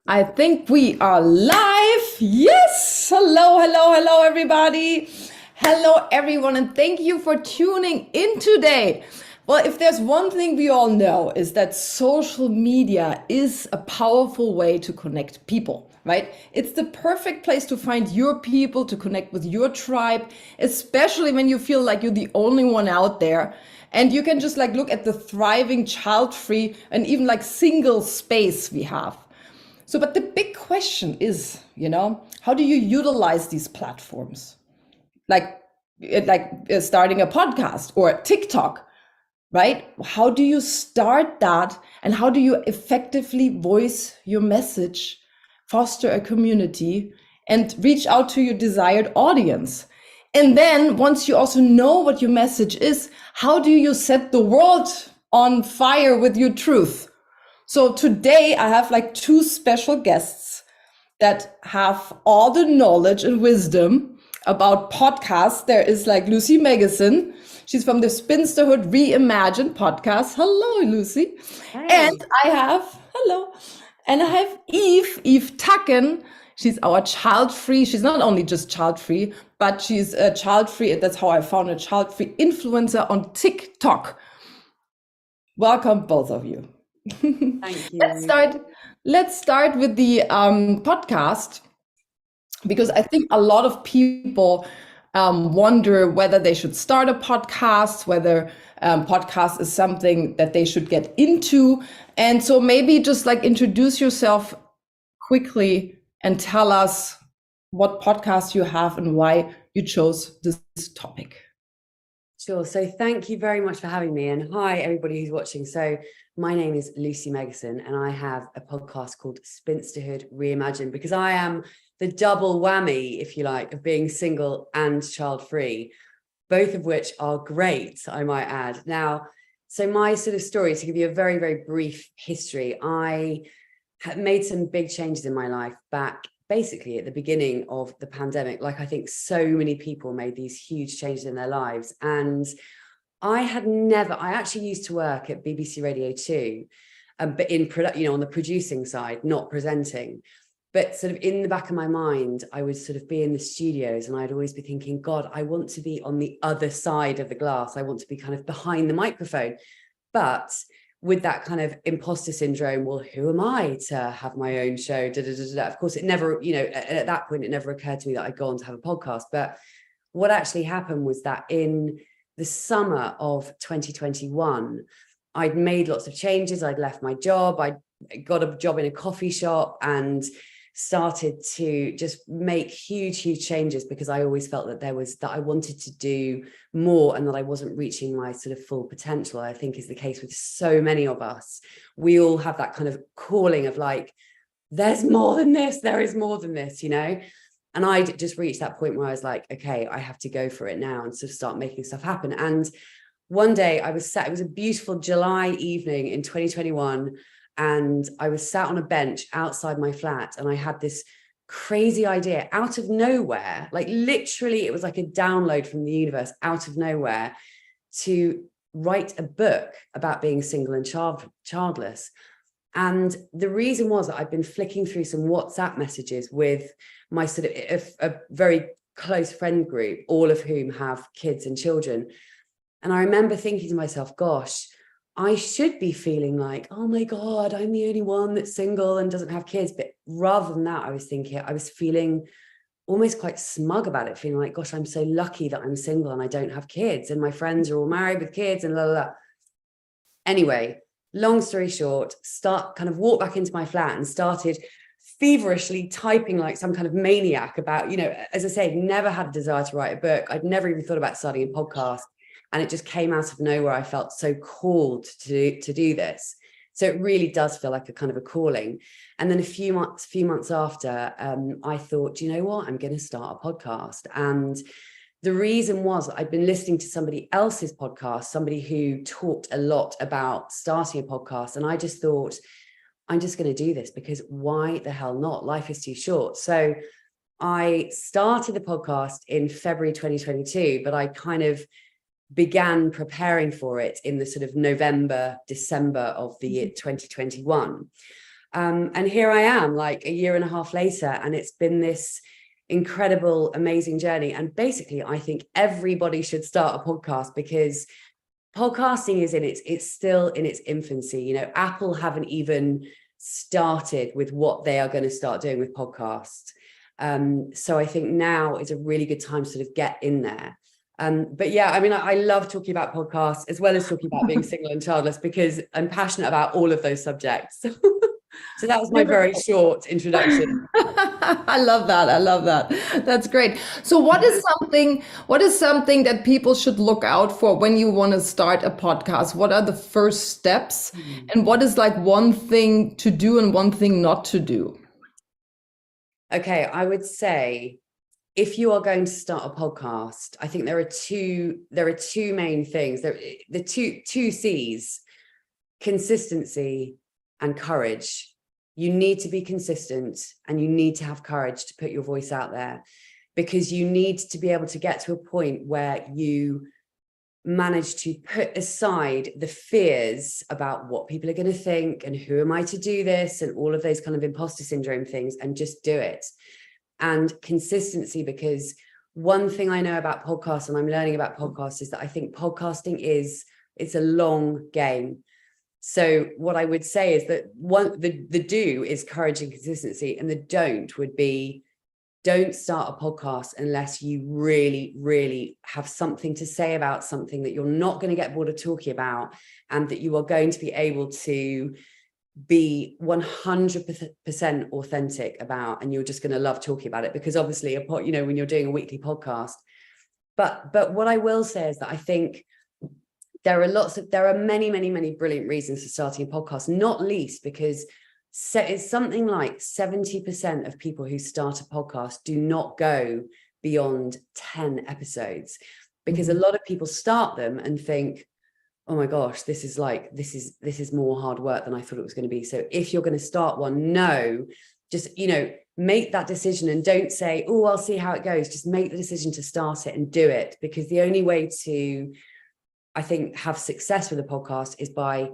I think we are live. Yes. Hello, everybody. Hello, everyone. And thank you for tuning in today. Well, if there's one thing we all know is that social media is a powerful way to connect people, right? It's the perfect place to find your people, to connect with your tribe, especially when you feel like you're the only one out there. And you can just like look at the thriving child-free and even like single space we have. So, but the big question is, how do you utilize these platforms? Like, starting a podcast or TikTok, right? How do you start that? And how do you effectively voice your message, foster a community, and reach out to your desired audience? And then once you also know what your message is, how do you set the world on fire with your truth? So today I have like two special guests that have all the knowledge and wisdom about podcasts. There is like Lucy Megason. She's from the Spinsterhood Reimagined podcast. Hello, Lucy. Hey. And I have Eve Tucken. She's our child-free. She's not only just child-free, but she's a child-free. That's how I found a child-free influencer on TikTok. Welcome, both of you. Thank Let's you. start. Let's start with the podcast because I think a lot of people wonder whether they should start a podcast, whether podcast is something that they should get into, and so maybe just like introduce yourself quickly and tell us what podcast you have and why you chose this topic. Sure. So thank you very much for having me. And hi, everybody who's watching. So my name is Lucy Megason, and I have a podcast called Spinsterhood Reimagined because I am the double whammy, if you like, of being single and child-free, both of which are great, I might add. Now, so my sort of story, to give you a very, very brief history, I had made some big changes in my life back basically at the beginning of the pandemic. Like I think so many people made these huge changes in their lives. And I actually used to work at BBC Radio 2, but in production, on the producing side, not presenting. But sort of in the back of my mind, I would sort of be in the studios and I'd always be thinking, God, I want to be on the other side of the glass. I want to be kind of behind the microphone. But with that kind of imposter syndrome, well, who am I to have my own show? Of course, it never, at that point, it never occurred to me that I'd go on to have a podcast. But what actually happened was that in the summer of 2021, I'd made lots of changes. I'd left my job. I got a job in a coffee shop and started to just make huge changes because I always felt that I wanted to do more and that I wasn't reaching my sort of full potential. I think is the case with so many of us. We all have that kind of calling of like, there's more than this, there is more than this, And I just reached that point where I was like, okay, I have to go for it now and sort of start making stuff happen. And one day it was a beautiful July evening in 2021. And I was sat on a bench outside my flat and I had this crazy idea out of nowhere, like literally it was like a download from the universe out of nowhere, to write a book about being single and childless. And the reason was that I'd been flicking through some WhatsApp messages with my sort of a very close friend group, all of whom have kids and children. And I remember thinking to myself, gosh, I should be feeling like, oh my God, I'm the only one that's single and doesn't have kids. But rather than that, I was feeling almost quite smug about it, feeling like, gosh, I'm so lucky that I'm single and I don't have kids. And my friends are all married with kids and la la la. Anyway, long story short, kind of walked back into my flat and started feverishly typing like some kind of maniac about, as I say, never had a desire to write a book. I'd never even thought about starting a podcast. And it just came out of nowhere. I felt so called to do this. So it really does feel like a kind of a calling. And then a few months after, I thought, you know what, I'm going to start a podcast. And the reason was I'd been listening to somebody else's podcast, somebody who talked a lot about starting a podcast. And I just thought, I'm just going to do this because why the hell not? Life is too short. So I started the podcast in February 2022, but I kind of began preparing for it in the sort of November, December of the year 2021. And here I am, like a year and a half later, and it's been this incredible, amazing journey. And basically, I think everybody should start a podcast, because podcasting is it's still in its infancy. You know, Apple haven't even started with what they are going to start doing with podcasts. So I think now is a really good time to sort of get in there. But yeah, I mean, I love talking about podcasts as well as talking about being single and childless, because I'm passionate about all of those subjects. So that was my very short introduction. I love that. I love that. That's great. So what is something that people should look out for when you want to start a podcast? What are the first steps? And what is like one thing to do and one thing not to do? Okay, I would say if you are going to start a podcast, I think there are two main things. The two C's: consistency and courage. You need to be consistent, and you need to have courage to put your voice out there, because you need to be able to get to a point where you manage to put aside the fears about what people are going to think and who am I to do this and all of those kind of imposter syndrome things, and just do it. And consistency, because one thing I know about podcasts, and I'm learning about podcasts, is that I think podcasting it's a long game. So what I would say is that the do is courage and consistency, and the don't would be, don't start a podcast unless you really, really have something to say about something that you're not going to get bored of talking about, and that you are going to be able to be 100% authentic about, and you're just going to love talking about it, because obviously, you know, when you're doing a weekly podcast. But what I will say is that I think there are many brilliant reasons for starting a podcast, not least because it's something like 70% of people who start a podcast do not go beyond 10 episodes, because a lot of people start them and think, oh my gosh, this is more hard work than I thought it was going to be. So if you're going to start one, just, you know, make that decision, and don't say, oh, I'll see how it goes. Just make the decision to start it and do it, because the only way to, I think, have success with a podcast is by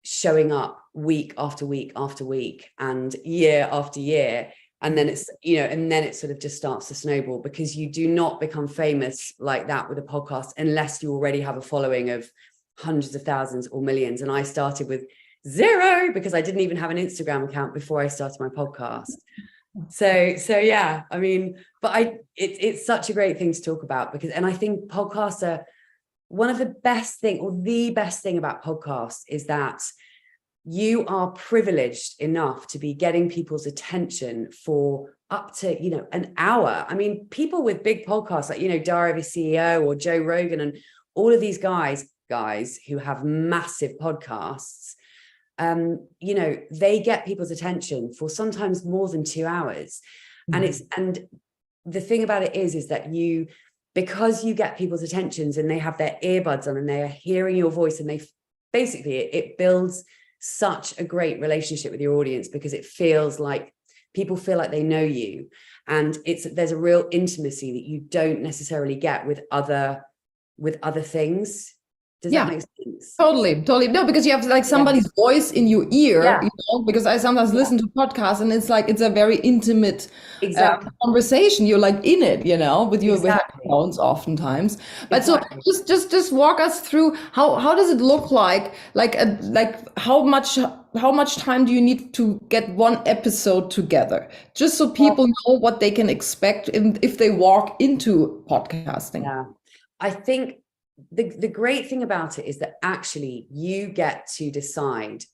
showing up week after week after week and year after year. And then it's, you know, and then it sort of just starts to snowball, because you do not become famous like that with a podcast unless you already have a following of hundreds of thousands or millions. And I started with 0 because I didn't even have an Instagram account before I started my podcast. So yeah, I mean, but it's such a great thing to talk about, because, and I think podcasts are one of the best thing, or the best thing about podcasts, is that you are privileged enough to be getting people's attention for up to, you know, an hour. I mean, people with big podcasts like, you know, Diary of a CEO or Joe Rogan and all of these guys who have massive podcasts, you know, they get people's attention for sometimes more than 2 hours. And the thing about it is that because you get people's attentions and they have their earbuds on and they are hearing your voice, and they basically, it builds such a great relationship with your audience, because it feels like people feel like they know you, and there's a real intimacy that you don't necessarily get with other things. Does that make sense? Totally. No, because you have like somebody's voice in your ear, you know, because I sometimes listen to podcasts and it's a very intimate conversation. You're like in it, you know, with headphones oftentimes. But so just walk us through how does it look like how much time do you need to get one episode together, just so people know what they can expect if they walk into podcasting? Yeah, I think the great thing about it is that actually you get to decide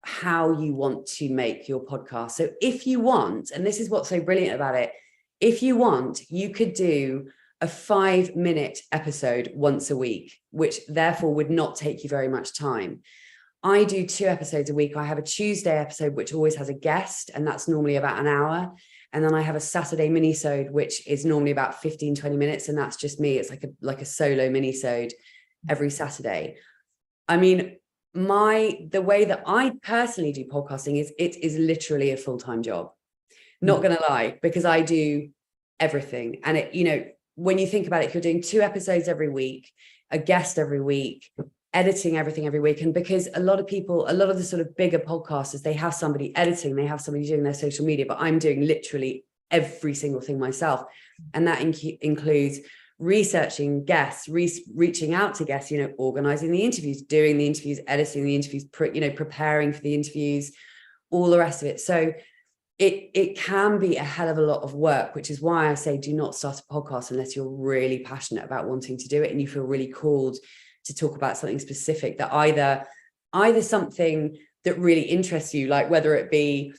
how you want to make your podcast. So if you want, and this is what's so brilliant about it, if you want, you could do a 5-minute episode once a week, which therefore would not take you very much time. I do 2 episodes a week. I have a Tuesday episode, which always has a guest, and that's normally about an hour. And then I have a Saturday mini-sode, which is normally about 15-20 minutes. And that's just me. It's like a solo mini-sode every Saturday. I mean, the way that I personally do podcasting is it is literally a full-time job. Not going to lie, because I do everything. And it, you know, when you think about it, if you're doing 2 episodes every week, a guest every week, editing everything every week. And because a lot of the sort of bigger podcasters, they have somebody editing, they have somebody doing their social media, but I'm doing literally every single thing myself. And that includes researching guests, reaching out to guests, organizing the interviews, doing the interviews, editing the interviews, preparing for the interviews, all the rest of it. So it can be a hell of a lot of work, which is why I say do not start a podcast unless you're really passionate about wanting to do it and you feel really called to talk about something specific, that either something that really interests you, like whether it be,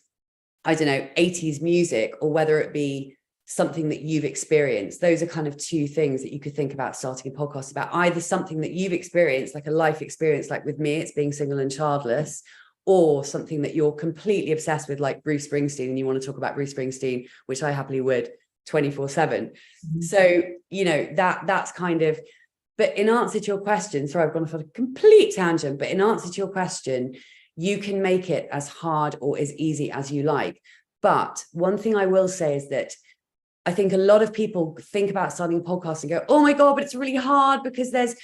I don't know, 80s music, or whether it be something that you've experienced. Those are kind of two things that you could think about starting a podcast about. Either something that you've experienced, like a life experience, like with me, it's being single and childless, or something that you're completely obsessed with, like Bruce Springsteen, and you want to talk about Bruce Springsteen, which I happily would 24/7. Mm-hmm. So, that's kind of, but in answer to your question, sorry, I've gone off on a complete tangent, but in answer to your question, you can make it as hard or as easy as you like. But one thing I will say is that I think a lot of people think about starting a podcast and go, oh my God, but it's really hard because there's,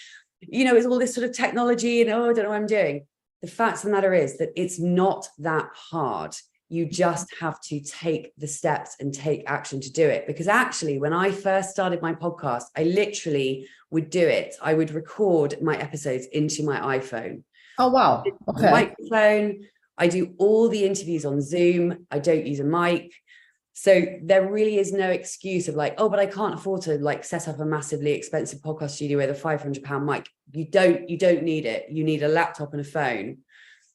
it's all this sort of technology and, I don't know what I'm doing. The fact of the matter is that it's not that hard. You just have to take the steps and take action to do it. Because actually, when I first started my podcast, I literally would do it. I would record my episodes into my iPhone. Oh, wow. Okay. Microphone. I do all the interviews on Zoom. I don't use a mic. So there really is no excuse of like, oh, but I can't afford to like set up a massively expensive podcast studio with a £500 mic. You don't need it. You need a laptop and a phone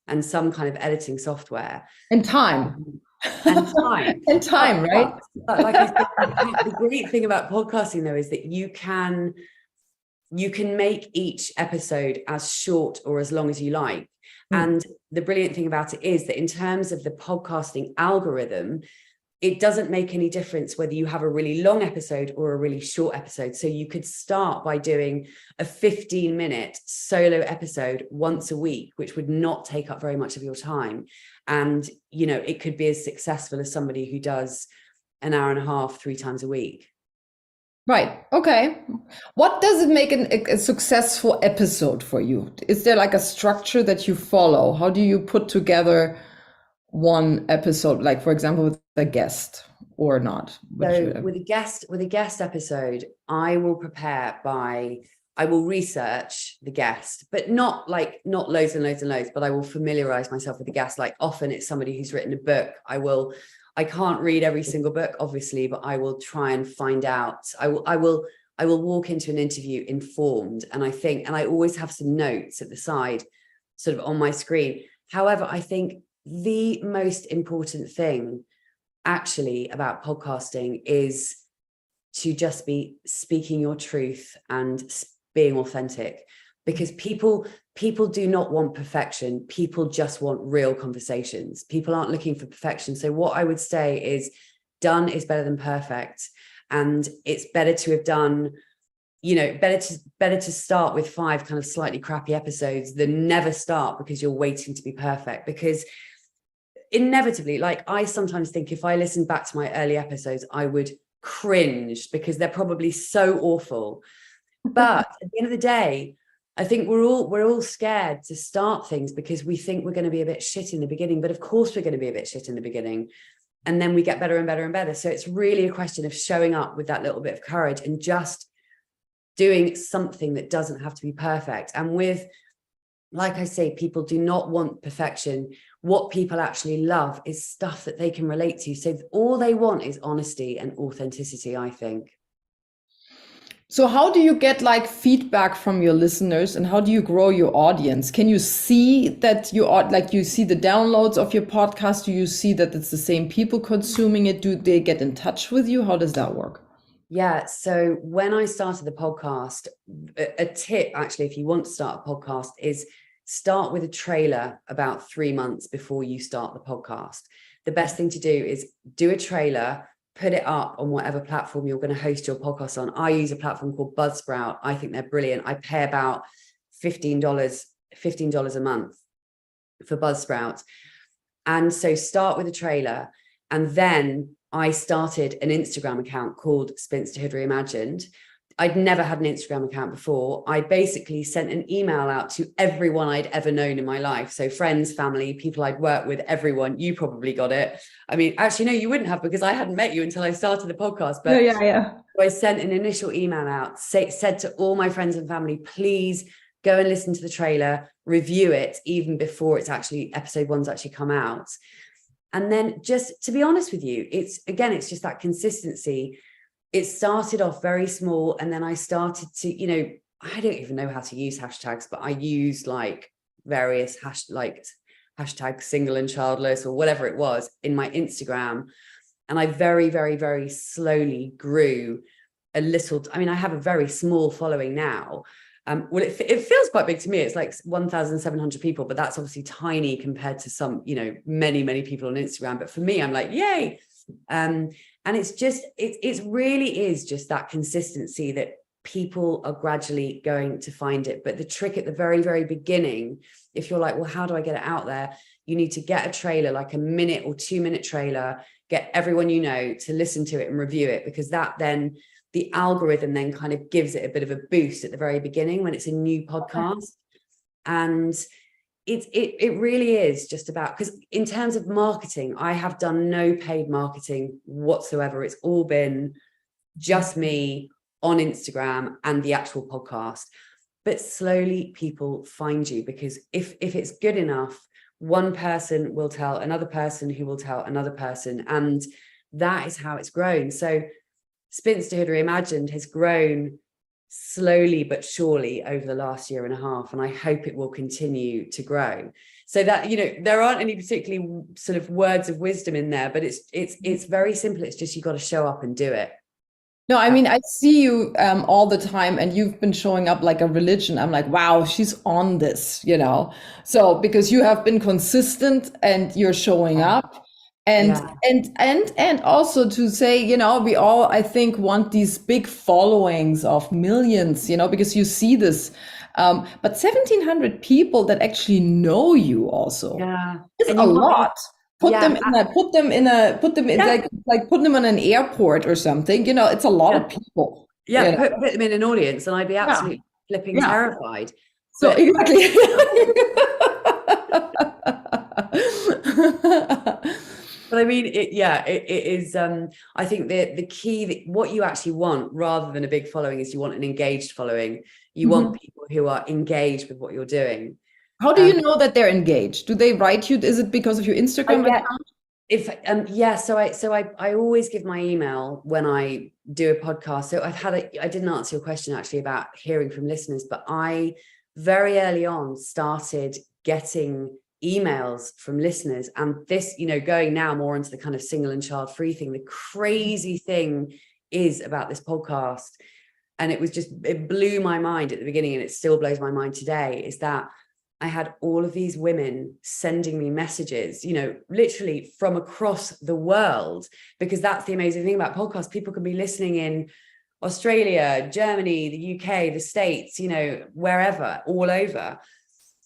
and some kind of editing software. And time. And time. And time, right? But like I said, the great thing about podcasting though is that you can make each episode as short or as long as you like. And the brilliant thing about it is that in terms of the podcasting algorithm, it doesn't make any difference whether you have a really long episode or a really short episode. So you could start by doing a 15-minute solo episode once a week, which would not take up very much of your time. And, it could be as successful as somebody who does an hour and a half, 3 times a week. Right. Okay. What does it make a successful episode for you? Is there like a structure that you follow? How do you put together one episode, like for example with a guest or not? So with a guest episode, I will research the guest, but not loads and loads and loads, but I will familiarize myself with the guest. Like often it's somebody who's written a book. I can't read every single book, obviously, but I will try and find out. I will walk into an interview informed, and I always have some notes at the side, sort of on my screen. However, I think the most important thing actually about podcasting is to just be speaking your truth and being authentic, because people do not want perfection. People just want real conversations. People aren't looking for perfection. So what I would say is done is better than perfect. And it's better to have done, better to start with 5 kind of slightly crappy episodes than never start because you're waiting to be perfect. Because inevitably, like I sometimes think if I listened back to my early episodes, I would cringe because they're probably so awful. But at the end of the day, I think we're all scared to start things because we think we're going to be a bit shit in the beginning. But of course we're going to be a bit shit in the beginning. And then we get better and better and better. So it's really a question of showing up with that little bit of courage and just doing something that doesn't have to be perfect. And with, like I say, people do not want perfection. What people actually love is stuff that they can relate to. So all they want is honesty and authenticity, I think. So how do you get like feedback from your listeners, and how do you grow your audience? Can you see that you are like, you see the downloads of your podcast? Do you see that it's the same people consuming it? Do they get in touch with you? How does that work? Yeah. So when I started the podcast, a tip actually, if you want to start a podcast, is start with a trailer about 3 months before you start the podcast. The best thing to do is do a trailer, put it up on whatever platform you're going to host your podcast on. I use a platform called Buzzsprout. I think they're brilliant. I pay about $15 a month for Buzzsprout. And so start with a trailer. And then I started an Instagram account called Spinsterhood Reimagined, I'd never had an Instagram account before. I basically sent an email out to everyone I'd ever known in my life. So friends, family, people I'd worked with, everyone. You probably got it. I mean, actually, no, you wouldn't have, because I hadn't met you until I started the podcast. But yeah. I sent an initial email out, said to all my friends and family, please go and listen to the trailer, review it even before it's actually episode 1's actually come out. And then, just to be honest with you, it's just that consistency. It started off very small, and then I started to, I don't even know how to use hashtags, but I used like various hashtag single and childless or whatever it was in my Instagram. And I very, very, very slowly grew a little. I mean, I have a very small following now. Well, it feels quite big to me. It's like 1,700 people, but that's obviously tiny compared to some, many, many people on Instagram. But for me, I'm like, yay. And it's just, it really is just that consistency that people are gradually going to find it. But the trick at the very, very beginning, if you're like, well, how do I get it out there? You need to get a trailer, like a 1 or 2 minute trailer, get everyone to listen to it and review it, because that then the algorithm then kind of gives it a bit of a boost at the very beginning when it's a new podcast. And it really is just about, because in terms of marketing, I have done no paid marketing whatsoever. It's all been just me on Instagram and the actual podcast. But slowly people find you, because if it's good enough, one person will tell another person who will tell another person, and that is how it's grown. So Spinsterhood Reimagined has grown slowly but surely over the last 1.5 years, and I hope it will continue to grow. So that, there aren't any particularly sort of words of wisdom in there, but it's very simple. It's just, you got to show up and do it. No, I mean, I see you all the time, and you've been showing up like a religion. I'm like, wow, she's on this, So because you have been consistent and you're showing up, and and also to say, we all, I think, want these big followings of millions, because you see this. But 1,700 people that actually know you also is a lot. Put them in like put them on an airport or something. It's a lot of people. Yeah, put them in an audience, and I'd be absolutely flipping terrified. So exactly. But I mean, it is. I think the key, that what you actually want, rather than a big following, is you want an engaged following. You want people who are engaged with what you're doing. How do you know that they're engaged? Do they write you? Is it because of your Instagram account? So I always give my email when I do a podcast. So I didn't answer your question actually about hearing from listeners, but I very early on started getting emails from listeners, and this, going now more into the kind of single and child free thing. The crazy thing is about this podcast, and it blew my mind at the beginning, and it still blows my mind today, is that I had all of these women sending me messages, literally from across the world, because that's the amazing thing about podcasts. People can be listening in Australia, Germany, the UK, the States, wherever, all over.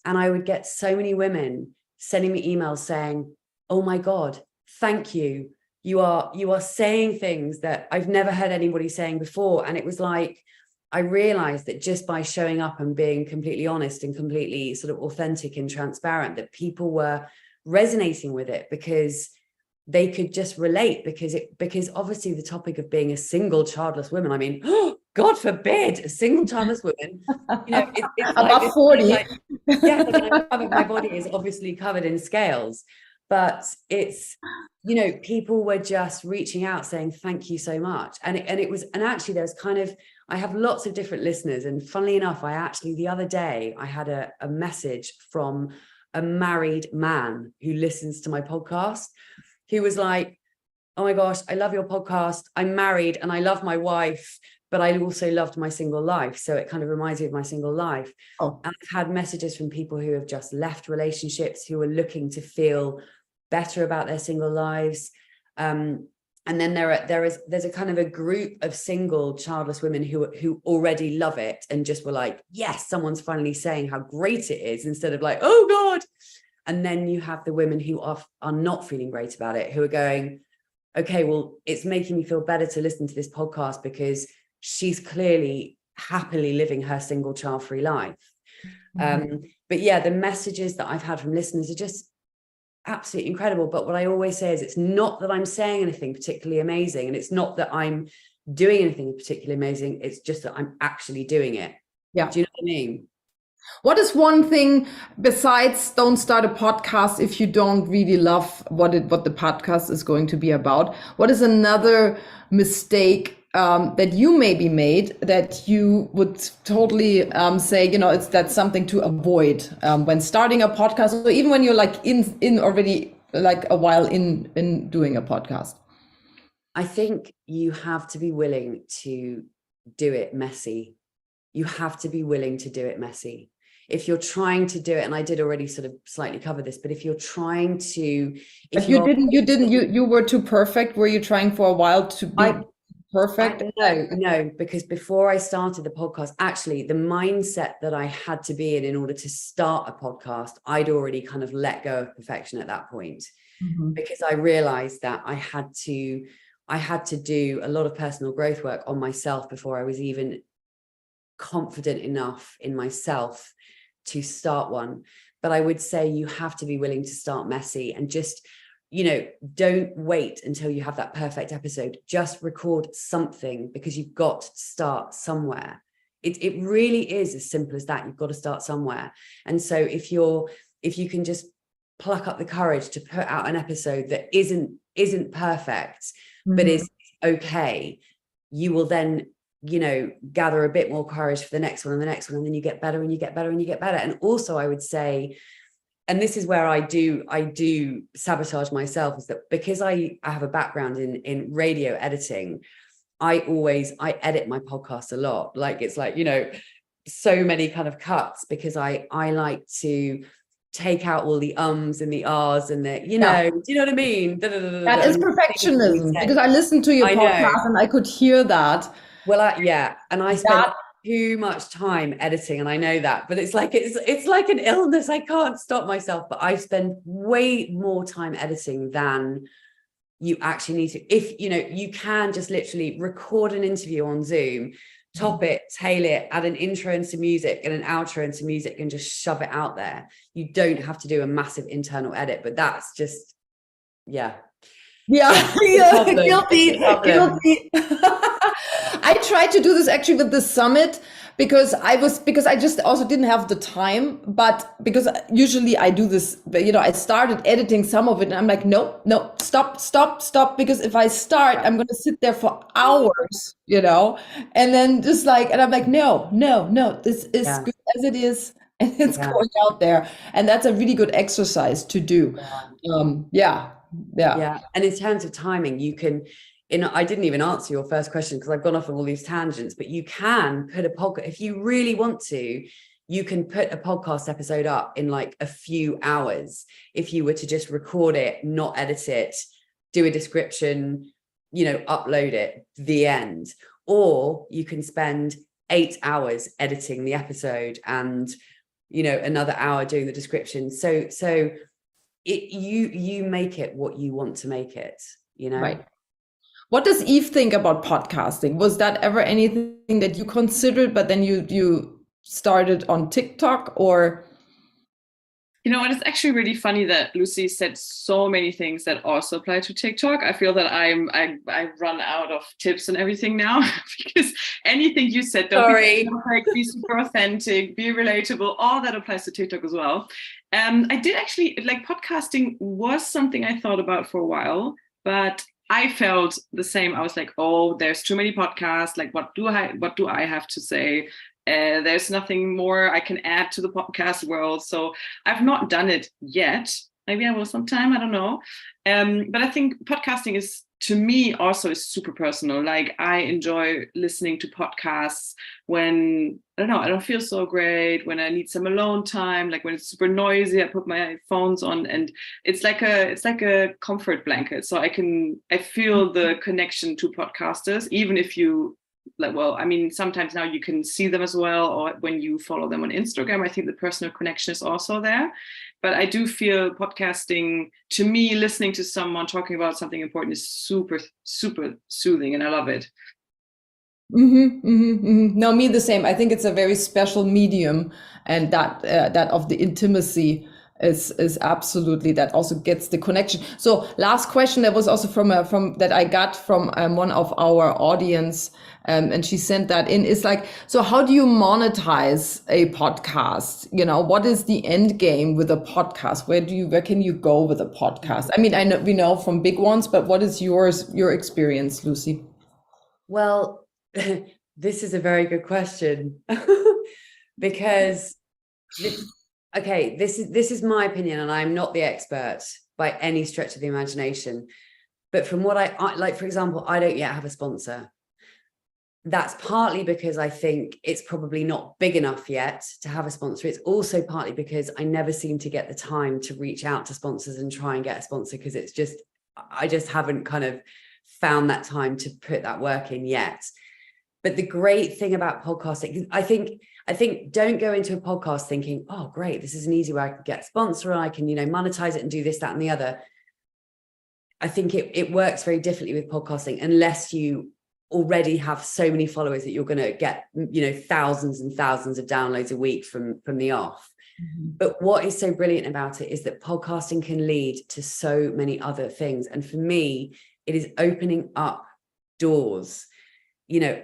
And I would get so many women sending me emails saying, oh my God, thank you. You are saying things that I've never heard anybody saying before. And it was like, I realized that just by showing up and being completely honest and completely sort of authentic and transparent, that people were resonating with it, because they could just relate, because obviously the topic of being a single childless woman, I mean, God forbid, a single childless woman, it's about like 40. My body is obviously covered in scales, but it's, people were just reaching out saying, thank you so much. And actually there's kind of, I have lots of different listeners. And funnily enough, the other day, I had a message from a married man who listens to my podcast. He was like, oh my gosh, I love your podcast. I'm married and I love my wife, but I also loved my single life. So it kind of reminds me of my single life. And I've had messages from people who have just left relationships, who are looking to feel better about their single lives. And then there's a kind of a group of single childless women who already love it and just were like, yes, someone's finally saying how great it is, instead of like, oh God. And then you have the women who are not feeling great about it, who are going, okay, well, it's making me feel better to listen to this podcast because she's clearly happily living her single child-free life. But yeah, the messages that I've had from listeners are just absolutely incredible. But what I always say is, it's not that I'm saying anything particularly amazing, and it's not that I'm doing anything particularly amazing, it's just that I'm actually doing it. Yeah. Do you know what I mean? What is one thing besides don't start a podcast if you don't really love what the podcast is going to be about? What is another mistake that you maybe made that you would totally say, that's something to avoid when starting a podcast, or even when you're like in already like a while in doing a podcast? I think you have to be willing to do it messy. You have to be willing to do it messy. If you're trying to do it, and I did already sort of slightly cover this, but if you're trying to, if you were too perfect, were you trying for a while to be perfect? No, because before I started the podcast, actually the mindset that I had to be in order to start a podcast, I'd already kind of let go of perfection at that point, because I realized that I had to do a lot of personal growth work on myself before I was even confident enough in myself to start one. But I would say you have to be willing to start messy, and just, don't wait until you have that perfect episode. Just record something, because you've got to start somewhere. It really is as simple as that. You've got to start somewhere. And so if you can just pluck up the courage to put out an episode that isn't perfect, but is okay, you will then gather a bit more courage for the next one and the next one, and then you get better and you get better and you get better. And also I would say, and this is where I do sabotage myself, is that because I have a background in radio editing, I edit my podcast a lot. Like, it's like, so many kind of cuts, because I like to take out all the ums and the ahs and the, do you know what I mean? That is perfectionism, because I listened to your podcast and I could hear that. Well, and I spent too much time editing, and I know that, but it's like an illness. I can't stop myself, but I spend way more time editing than you actually need to. If you can just literally record an interview on Zoom, top it, tail it, add an intro and some music and an outro and some music, and just shove it out there. You don't have to do a massive internal edit, but that's just guilty. I tried to do this actually with the summit, because I just also didn't have the time, but because usually I do this, I started editing some of it and I'm like, no, stop, because if I start, I'm going to sit there for hours, and then just like, and I'm like, no, this is good as it is, and it's going out there. And that's a really good exercise to do. Yeah. And in terms of timing, you can, I didn't even answer your first question because I've gone off on all these tangents, but you can put a podcast, if you really want to, you can put a podcast episode up in like a few hours. If you were to just record it, not edit it, do a description, upload it, the end. Or you can spend 8 hours editing the episode and, another hour doing the description. So you make it what you want to make it, Right. What does Eve think about podcasting? Was that ever anything that you considered, but then you started on TikTok, or? It's actually really funny that Lucy said so many things that also apply to TikTok. I feel that I run out of tips and everything now, because anything you said, be super authentic, be relatable, all that applies to TikTok as well. I did actually, like, podcasting was something I thought about for a while, but I felt the same. I was like, oh, there's too many podcasts. Like, what do I have to say? There's nothing more I can add to the podcast world. So I've not done it yet. Maybe I will sometime, I don't know. But I think podcasting is, to me, also is super personal. Like, I enjoy listening to podcasts when, I don't know, I don't feel so great, when I need some alone time, like when it's super noisy, I put my phones on, and it's like a comfort blanket. So I feel the connection to podcasters, even if you, like, well, I mean, sometimes now you can see them as well, or when you follow them on Instagram, I think the personal connection is also there. But I do feel podcasting, to me, listening to someone talking about something important is super, super soothing, and I love it. No, me the same. I think it's a very special medium, and that of the intimacy is absolutely, that also gets the connection. So last question that was also from that I got from one of our audience, and she sent that in, is like, so how do you monetize a podcast? You know, what is the end game with a podcast? Where can you go with a podcast? I mean, I know we know from big ones, but what is your experience, Lucy? Well, this is a very good question because this is my opinion, and I'm not the expert by any stretch of the imagination. But from what I like, for example, I don't yet have a sponsor. That's partly because I think it's probably not big enough yet to have a sponsor. It's also partly because I never seem to get the time to reach out to sponsors and try and get a sponsor, because I just haven't kind of found that time to put that work in yet. But the great thing about podcasting, I think don't go into a podcast thinking, oh, great, this is an easy way I can get a sponsor and I can, monetize it and do this, that, and the other. I think it works very differently with podcasting, unless you already have so many followers that you're going to get, thousands and thousands of downloads a week from the off. But what is so brilliant about it is that podcasting can lead to so many other things. And for me, it is opening up doors.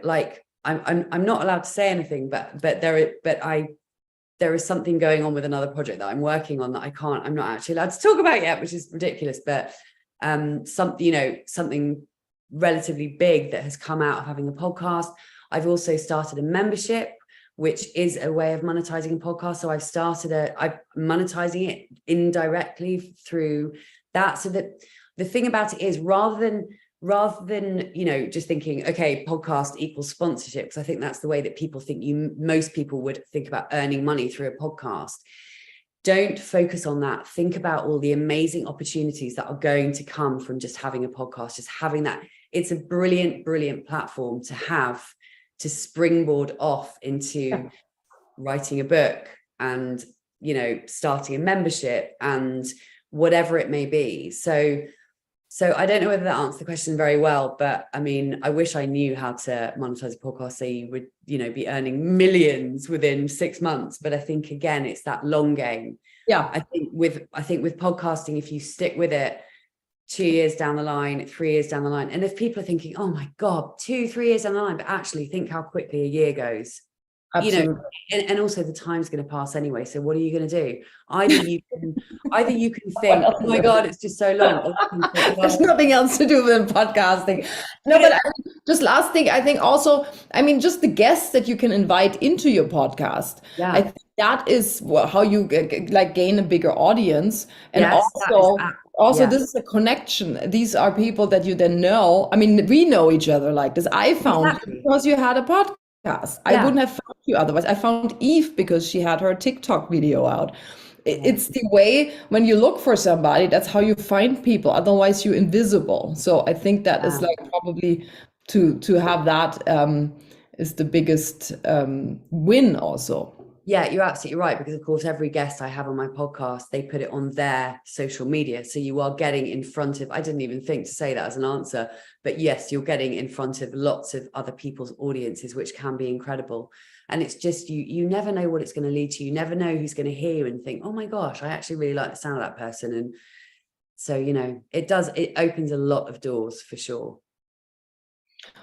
Like I'm not allowed to say anything, but there is something going on with another project that I'm working on that I'm not actually allowed to talk about yet, which is ridiculous. But something relatively big that has come out of having a podcast. I've also started a membership, which is a way of monetizing a podcast. So I'm monetizing it indirectly through that. So that the thing about it is, rather than just thinking, okay, podcast equals sponsorship, because I think that's the way that people think most people would think about earning money through a podcast. Don't focus on that. Think about all the amazing opportunities that are going to come from just having a podcast, just having that. It's a brilliant, brilliant platform to have to springboard off into writing a book and, starting a membership and whatever it may be. So I don't know whether that answers the question very well, but I mean, I wish I knew how to monetize a podcast so you would, be earning millions within 6 months. But I think, again, it's that long game. Yeah. I think with podcasting, if you stick with it 2 years down the line, 3 years down the line, and if people are thinking, oh my God, 2-3 years down the line, but actually think how quickly a year goes. Absolutely. And also the time's going to pass anyway. So what are you going to do? Either you can think, oh my God, it's just so long. Or you can think, there's nothing else to do with podcasting. No, but just last thing, I think also, just the guests that you can invite into your podcast. Yeah. I think that is how you gain a bigger audience. And yes, also, this is a connection. These are people that you then know. We know each other like this. I found you because you had a podcast. I wouldn't have found you otherwise. I found Eve because she had her TikTok video out. It's the way when you look for somebody, that's how you find people. Otherwise, you're invisible. So I think that is probably to have that is the biggest win also. Yeah, you're absolutely right, because of course every guest I have on my podcast, they put it on their social media. So you are getting in front of, I didn't even think to say that as an answer, but yes, you're getting in front of lots of other people's audiences, which can be incredible. And it's just, you never know what it's going to lead to. You never know who's going to hear you and think, oh my gosh, I actually really like the sound of that person. And so, it opens a lot of doors for sure.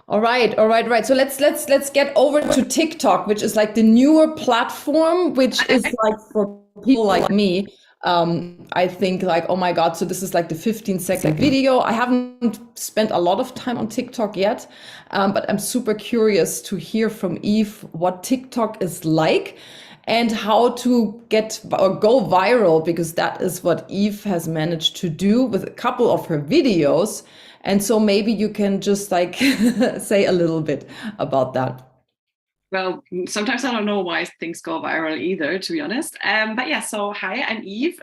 All right. So let's get over to TikTok, which is like the newer platform, which is like for people like me. I think like, oh my God, so this is like the 15-second video. I haven't spent a lot of time on TikTok yet, but I'm super curious to hear from Eve what TikTok is like and how to get or go viral, because that is what Eve has managed to do with a couple of her videos. And so maybe you can just like say a little bit about that. Well, sometimes I don't know why things go viral either, to be honest. But yeah, so hi, I'm Eve.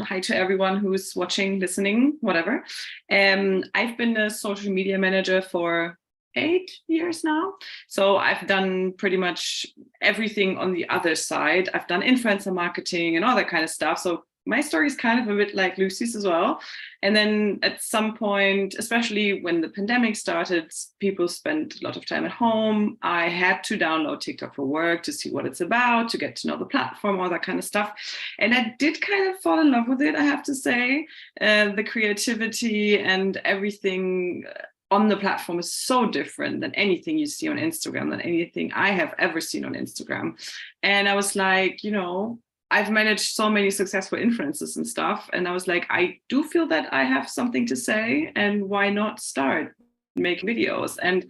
Hi to everyone who's watching, listening, whatever. I've been a social media manager for 8 years now. So I've done pretty much everything on the other side. I've done influencer marketing and all that kind of stuff. So my story is kind of a bit like Lucy's as well. And then at some point, especially when the pandemic started, people spent a lot of time at home. I had to download TikTok for work to see what it's about, to get to know the platform, all that kind of stuff. And I did kind of fall in love with it, I have to say. The creativity and everything on the platform is so different than anything you see on Instagram, than anything I have ever seen on Instagram. And I was like, I've managed so many successful influencers and stuff. And I was like, I do feel that I have something to say, and why not start making videos? And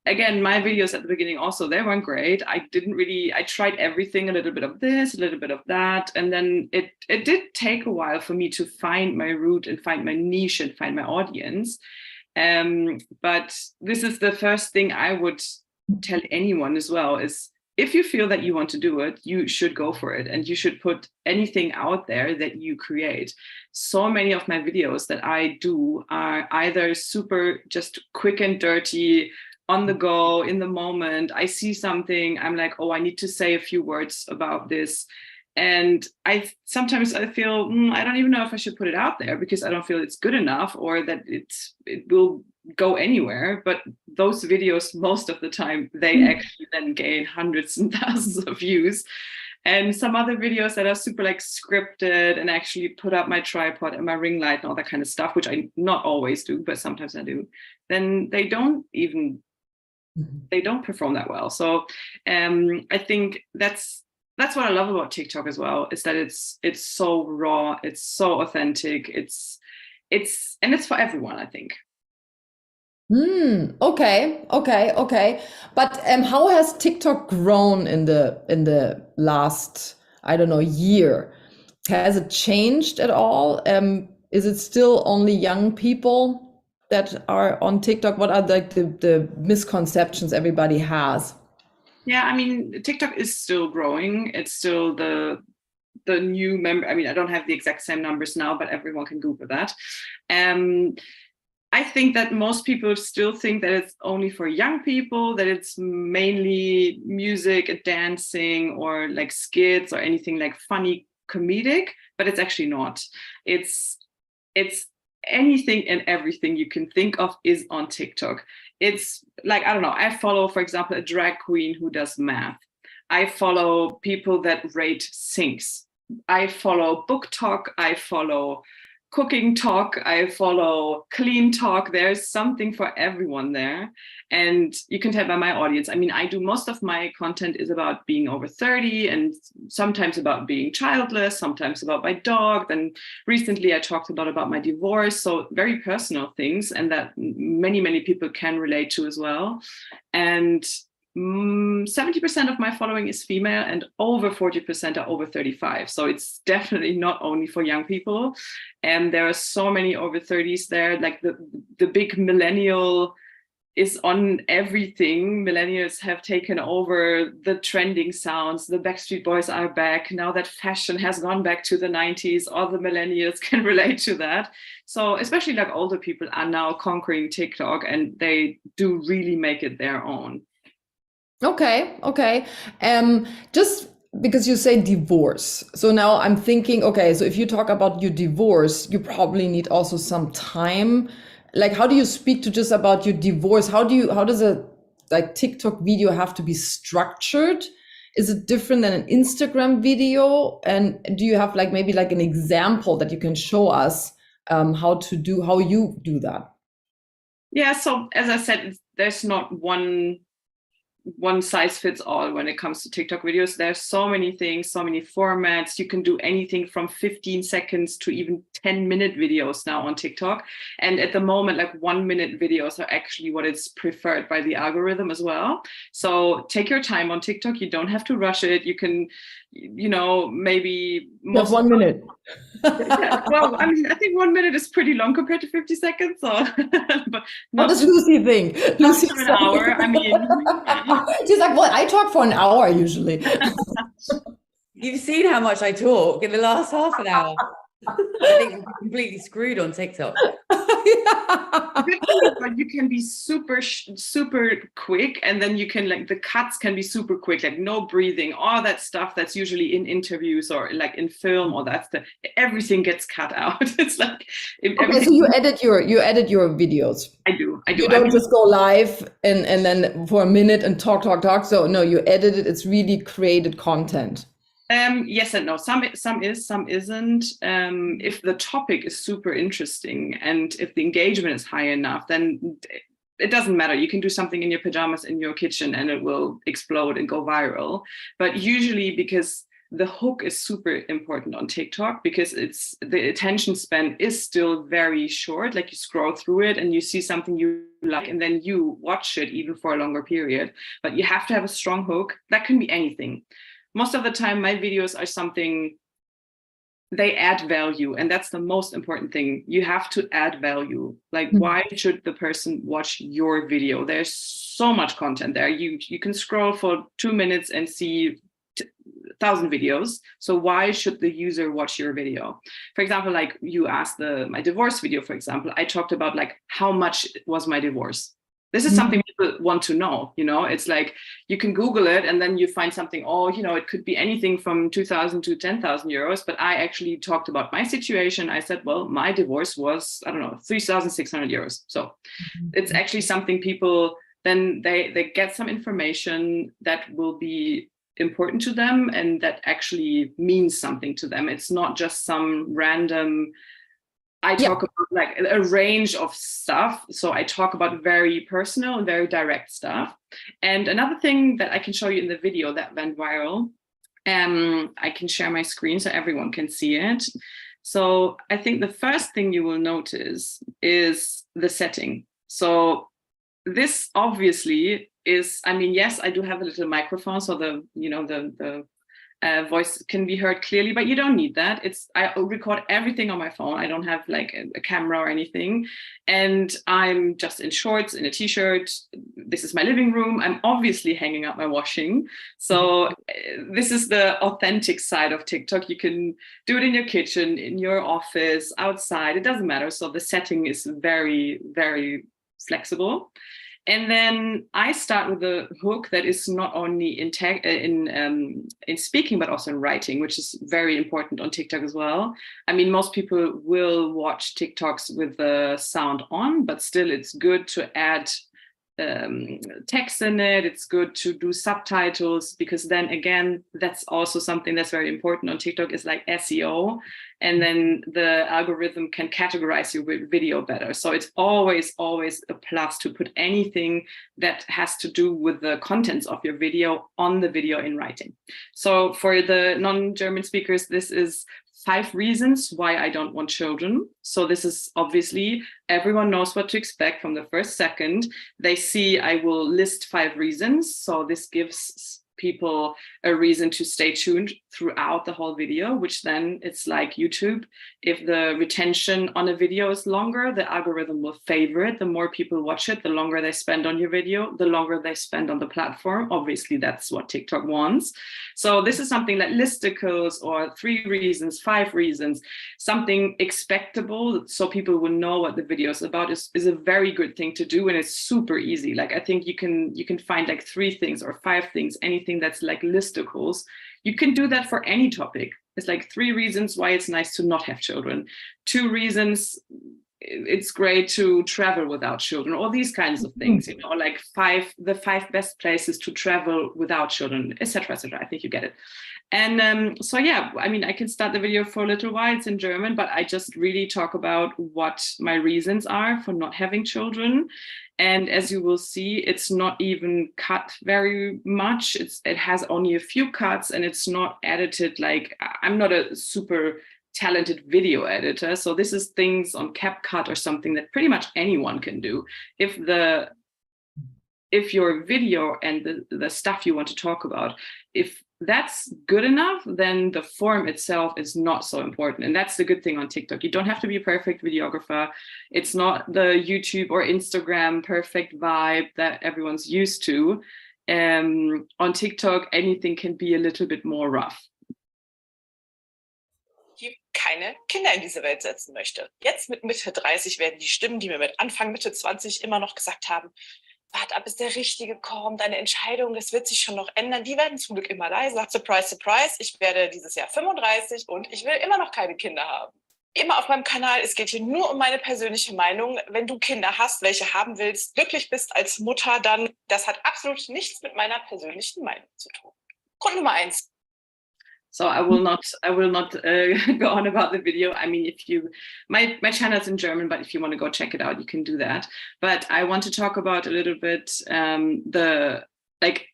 again, my videos at the beginning also, they weren't great. I tried everything, a little bit of this, a little bit of that. And then it did take a while for me to find my route and find my niche and find my audience. But this is the first thing I would tell anyone as well, is if you feel that you want to do it, you should go for it, and you should put anything out there that you create. So many of my videos that I do are either super just quick and dirty, on the go, in the moment. I see something, I'm like, oh, I need to say a few words about this. And sometimes I feel, I don't even know if I should put it out there, because I don't feel it's good enough, or that it will go anywhere. But those videos, most of the time, they actually then gain hundreds and thousands of views. And some other videos that are super like scripted and actually put up my tripod and my ring light and all that kind of stuff, which I not always do, but sometimes I do, then they don't perform that well. So I think that's what I love about TikTok as well, is that it's so raw, it's so authentic, it's for everyone, I think. Okay. But how has TikTok grown in the last, I don't know, year? Has it changed at all? Is it still only young people that are on TikTok? What are the misconceptions everybody has? Yeah, I mean, TikTok is still growing. It's still the new member. I mean, I don't have the exact same numbers now, but everyone can Google that. I think that most people still think that it's only for young people, that it's mainly music and dancing, or like skits, or anything like funny comedic, but it's actually not. It's anything and everything you can think of is on TikTok. It's like, I don't know, I follow, for example, a drag queen who does math. I follow people that rate sinks. I follow book talk. I follow cooking talk. I follow clean talk. There's something for everyone there. And you can tell by my audience. I mean, most of my content is about being over 30, and sometimes about being childless, sometimes about my dog. Then recently I talked a lot about my divorce. So very personal things, and that many, many people can relate to as well. And 70% of my following is female, and over 40% are over 35. So it's definitely not only for young people. And there are so many over 30s there. Like the big millennial is on everything. Millennials have taken over the trending sounds. The Backstreet Boys are back. Now that fashion has gone back to the 90s, all the millennials can relate to that. So especially like older people are now conquering TikTok, and they do really make it their own. Okay. Just because you say divorce, so now I'm thinking, okay, so if you talk about your divorce, you probably need also some time. Like, how do you speak to just about your divorce? How does a like TikTok video have to be structured? Is it different than an Instagram video? And do you have like maybe like an example that you can show us how you do that? Yeah, so as I said, there's not one size fits all when it comes to TikTok videos. There's so many things, so many formats. You can do anything from 15 seconds to even 10-minute videos now on TikTok. And at the moment, like 1-minute videos are actually what is preferred by the algorithm as well. So take your time on TikTok. You don't have to rush it. You can, maybe most 1 minute. Yeah, well, I mean, I think 1 minute is pretty long compared to 50 seconds. So, but what does Lucy think? Lucy an hour. I mean, she's like, well, I talk for an hour usually. You've seen how much I talk in the last half an hour. I think I'm completely screwed on TikTok. The good thing is that you can be super quick, and then you can, like, the cuts can be super quick, like no breathing, all that stuff that's usually in interviews or like in film, or everything gets cut out. It's like Okay, so you edit your videos. I do. You don't just go live and then for a minute and talk. So no, you edit it. It's really created content. Yes and no. Some is, some isn't. If the topic is super interesting and if the engagement is high enough, then it doesn't matter. You can do something in your pajamas in your kitchen and it will explode and go viral. But usually, because the hook is super important on TikTok, because the attention span is still very short. Like, you scroll through it and you see something you like, and then you watch it even for a longer period. But you have to have a strong hook. That can be anything. Most of the time, my videos are something, they add value. And that's the most important thing. You have to add value. Like, why should the person watch your video? There's so much content there. You can scroll for 2 minutes and see 1,000 videos. So why should the user watch your video? For example, like you asked my divorce video, for example, I talked about like how much was my divorce. This is something people want to know, it's like you can Google it and then you find something, it could be anything from 2,000 to 10,000 euros. But I actually talked about my situation. I said, well, my divorce was, 3,600 euros. So it's actually something people, then they get some information that will be important to them and that actually means something to them. It's not just some random, I talk about like a range of stuff. So I talk about very personal and very direct stuff. And another thing that I can show you in the video that went viral, I can share my screen so everyone can see it. So I think the first thing you will notice is the setting. So this obviously is, yes, I do have a little microphone, so the voice can be heard clearly, but you don't need that. I record everything on my phone. I don't have like a camera or anything. And I'm just in shorts, in a t-shirt. This is my living room. I'm obviously hanging up my washing. So this is the authentic side of TikTok. You can do it in your kitchen, in your office, outside. It doesn't matter. So the setting is very, very flexible. And then I start with a hook that is not only in speaking, but also in writing, which is very important on TikTok as well. Most people will watch TikToks with the sound on, but still it's good to add text in it. It's good to do subtitles, because then again, that's also something that's very important on TikTok, is like SEO. And then the algorithm can categorize your video better. So it's always a plus to put anything that has to do with the contents of your video on the video in writing. So for the non-German speakers, this is 5 reasons why I don't want children. So this is obviously, everyone knows what to expect from the first second. They see I will list 5 reasons. So this gives people a reason to stay tuned throughout the whole video, which then it's like YouTube. If the retention on a video is longer, the algorithm will favor it. The more people watch it, the longer they spend on your video, the longer they spend on the platform. Obviously, that's what TikTok wants. So this is something like listicles or 3 reasons, 5 reasons, something expectable, so people will know what the video is about, is a very good thing to do. And it's super easy. Like, I think you can find like 3 things or 5 things, anything that's like listicles. You can do that for any topic. It's like 3 reasons why it's nice to not have children, 2 reasons it's great to travel without children, all these kinds of things, like the 5 best places to travel without children, etc., etc. I think you get it. And so yeah, I can start the video for a little while. It's in German, but I just really talk about what my reasons are for not having children. And as you will see, it's not even cut very much. It has only a few cuts, and it's not edited. Like, I'm not a super talented video editor, so this is things on CapCut or something that pretty much anyone can do. If your video and the stuff you want to talk about, if that's good enough, then the form itself is not so important. And that's the good thing on TikTok. You don't have to be a perfect videographer. It's not the YouTube or Instagram perfect vibe that everyone's used to. On TikTok, anything can be a little bit more rough. die keine Kinder in diese Welt setzen möchte. Jetzt mit Mitte 30 werden die Stimmen, die mir mit Anfang, Mitte 20 immer noch gesagt haben, warte ab, bis der Richtige kommt, deine Entscheidung, das wird sich schon noch ändern. Die werden zum Glück immer leiser. Surprise, surprise, ich werde dieses Jahr 35 und ich will immer noch keine Kinder haben. Wie immer auf meinem Kanal, es geht hier nur um meine persönliche Meinung. Wenn du Kinder hast, welche haben willst, glücklich bist als Mutter, dann, das hat absolut nichts mit meiner persönlichen Meinung zu tun. Grund Nummer 1. So I will not go on about the video. I mean, if you, my channel is in German, but if you want to go check it out, you can do that. But I want to talk about a little bit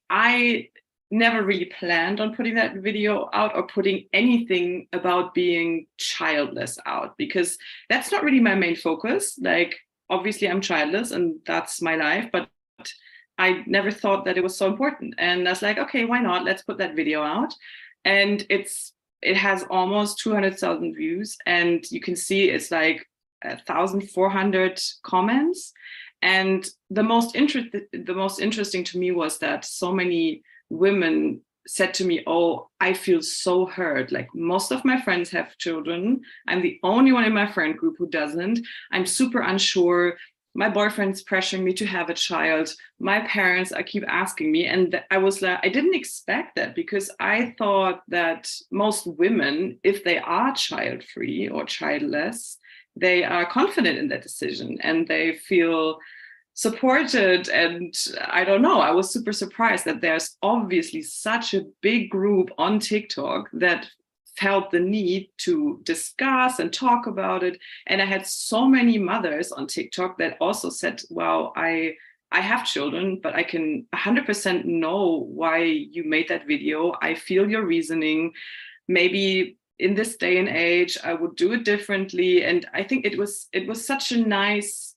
I never really planned on putting that video out or putting anything about being childless out, because that's not really my main focus. Like, obviously I'm childless and that's my life, but I never thought that it was so important. And I was like, okay, why not? Let's put that video out. And it has almost 200,000 views, and you can see it's like 1,400 comments. And the most interesting to me was that so many women said to me, oh, I feel so hurt. Like, most of my friends have children. I'm the only one in my friend group who doesn't. I'm super unsure. My boyfriend's pressuring me to have a child. My parents, I keep asking me. And I was like, I didn't expect that, because I thought that most women, if they are child-free or childless, they are confident in that decision and they feel supported. And I don't know, I was super surprised that there's obviously such a big group on TikTok that felt the need to discuss and talk about it. And I had so many mothers on TikTok that also said, wow, I have children, but I can 100% know why you made that video. I feel your reasoning. Maybe in this day and age, I would do it differently. And I think it was such a nice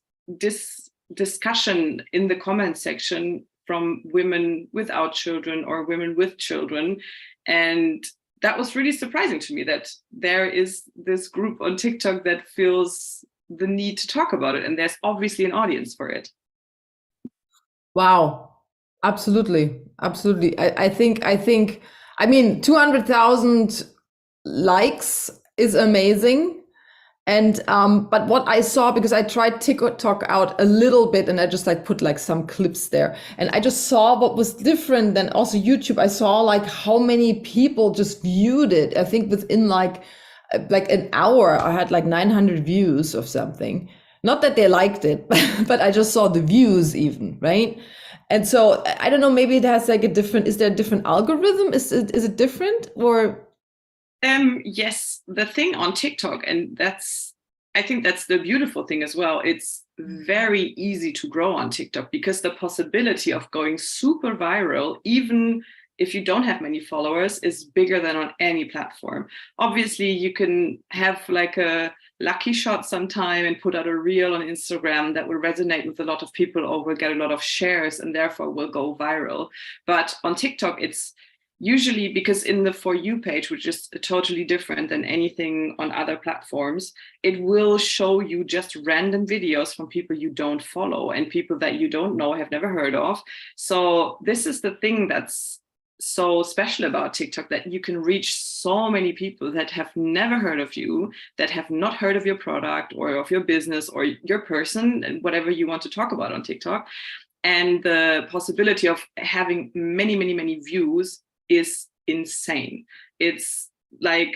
discussion in the comment section from women without children or women with children. And that was really surprising to me, that there is this group on TikTok that feels the need to talk about it. And there's obviously an audience for it. Wow. Absolutely. Absolutely. I think, I mean, 200,000 likes is amazing. And but what I saw, because I tried TikTok out a little bit and I just like put like some clips there, and I just saw what was different than also YouTube. I saw like how many people just viewed it. I think within like an hour I had like 900 views of something. Not that they liked it, but I just saw the views even, right? And so I don't know, maybe it has like is there a different algorithm? Is it different, or? Yes, the thing on TikTok, and I think that's the beautiful thing as well. It's very easy to grow on TikTok, because the possibility of going super viral, even if you don't have many followers, is bigger than on any platform. Obviously, you can have like a lucky shot sometime and put out a reel on Instagram that will resonate with a lot of people or will get a lot of shares and therefore will go viral. But on TikTok, it's usually, because in the For You page, which is totally different than anything on other platforms, it will show you just random videos from people you don't follow and people that you don't know, have never heard of. So this is the thing that's so special about TikTok, that you can reach so many people that have never heard of you, that have not heard of your product or of your business or your person and whatever you want to talk about on TikTok. And the possibility of having many, many, many views is insane. It's like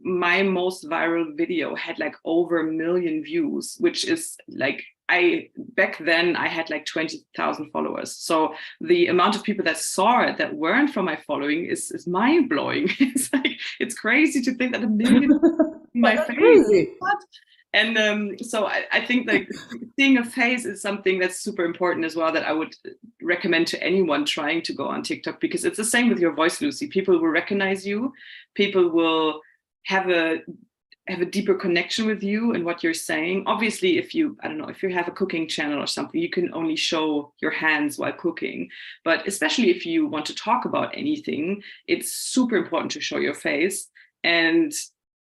my most viral video had like over 1 million views, which is like, back then I had like 20,000 followers. So the amount of people that saw it that weren't from my following is mind blowing. It's like, it's crazy to think that 1 million in my face. Crazy. What? And so I think like seeing a face is something that's super important as well, that I would recommend to anyone trying to go on TikTok, because it's the same with your voice, Lucy. People will recognize you. People will have a deeper connection with you and what you're saying. Obviously, if you have a cooking channel or something, you can only show your hands while cooking. But especially if you want to talk about anything, it's super important to show your face. And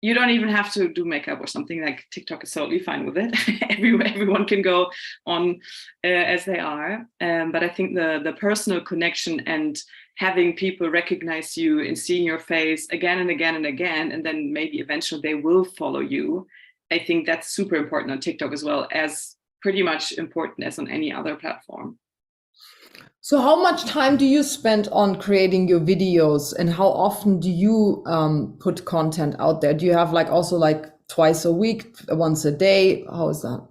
you don't even have to do makeup or something. Like, TikTok is totally fine with it. Everyone can go on as they are. But I think the personal connection and having people recognize you and seeing your face again and again and again, and then maybe eventually they will follow you. I think that's super important on TikTok as well, as pretty much important as on any other platform. So how much time do you spend on creating your videos, and how often do you put content out there? Do you have like also like twice a week, once a day? How is that?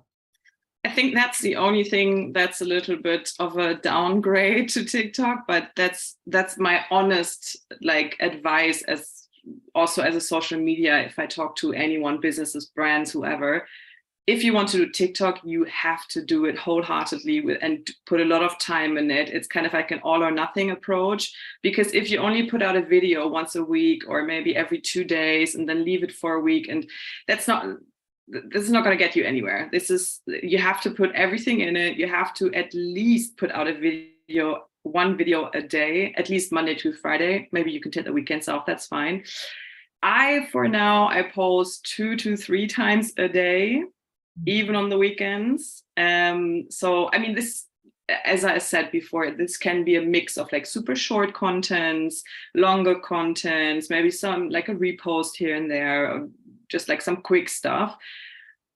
I think that's the only thing that's a little bit of a downgrade to TikTok, but that's my honest like advice as also as a social media. If I talk to anyone, businesses, brands, whoever, if you want to do TikTok, you have to do it wholeheartedly and put a lot of time in it. It's kind of like an all or nothing approach, because if you only put out a video once a week or maybe every 2 days and then leave it for a week, and this is not going to get you anywhere. You have to put everything in it. You have to at least put out one video a day, at least Monday to Friday. Maybe you can take the weekends off, that's fine. For now, I post 2 to 3 times a day, even on the weekends. So, I mean, this, as I said before, this can be a mix of like super short contents, longer contents, maybe some like a repost here and there, or just like some quick stuff.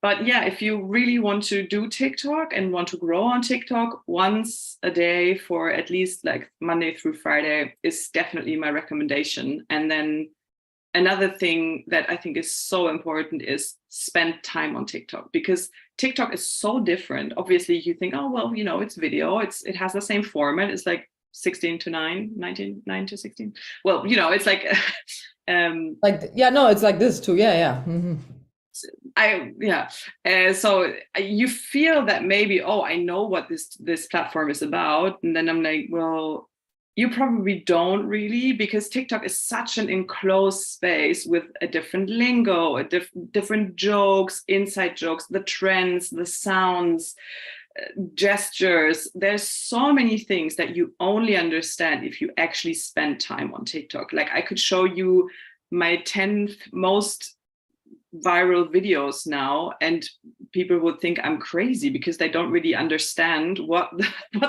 But yeah, if you really want to do TikTok and want to grow on TikTok, once a day for at least like Monday through Friday is definitely my recommendation. And then another thing that I think is so important is spend time on TikTok, because TikTok is so different. Obviously, you think, oh, well, it's video. It has the same format. It's like 16 to 9, 19, 9 to 16. Well, it's like... it's like this too. Yeah. Mm-hmm. So you feel that maybe, oh, I know what this platform is about. And then I'm like, well, you probably don't really, because TikTok is such an enclosed space with a different lingo, different jokes, inside jokes, the trends, the sounds, gestures. There's so many things that you only understand if you actually spend time on TikTok. Like I could show you my 10 most viral videos now, and people would think I'm crazy because they don't really understand what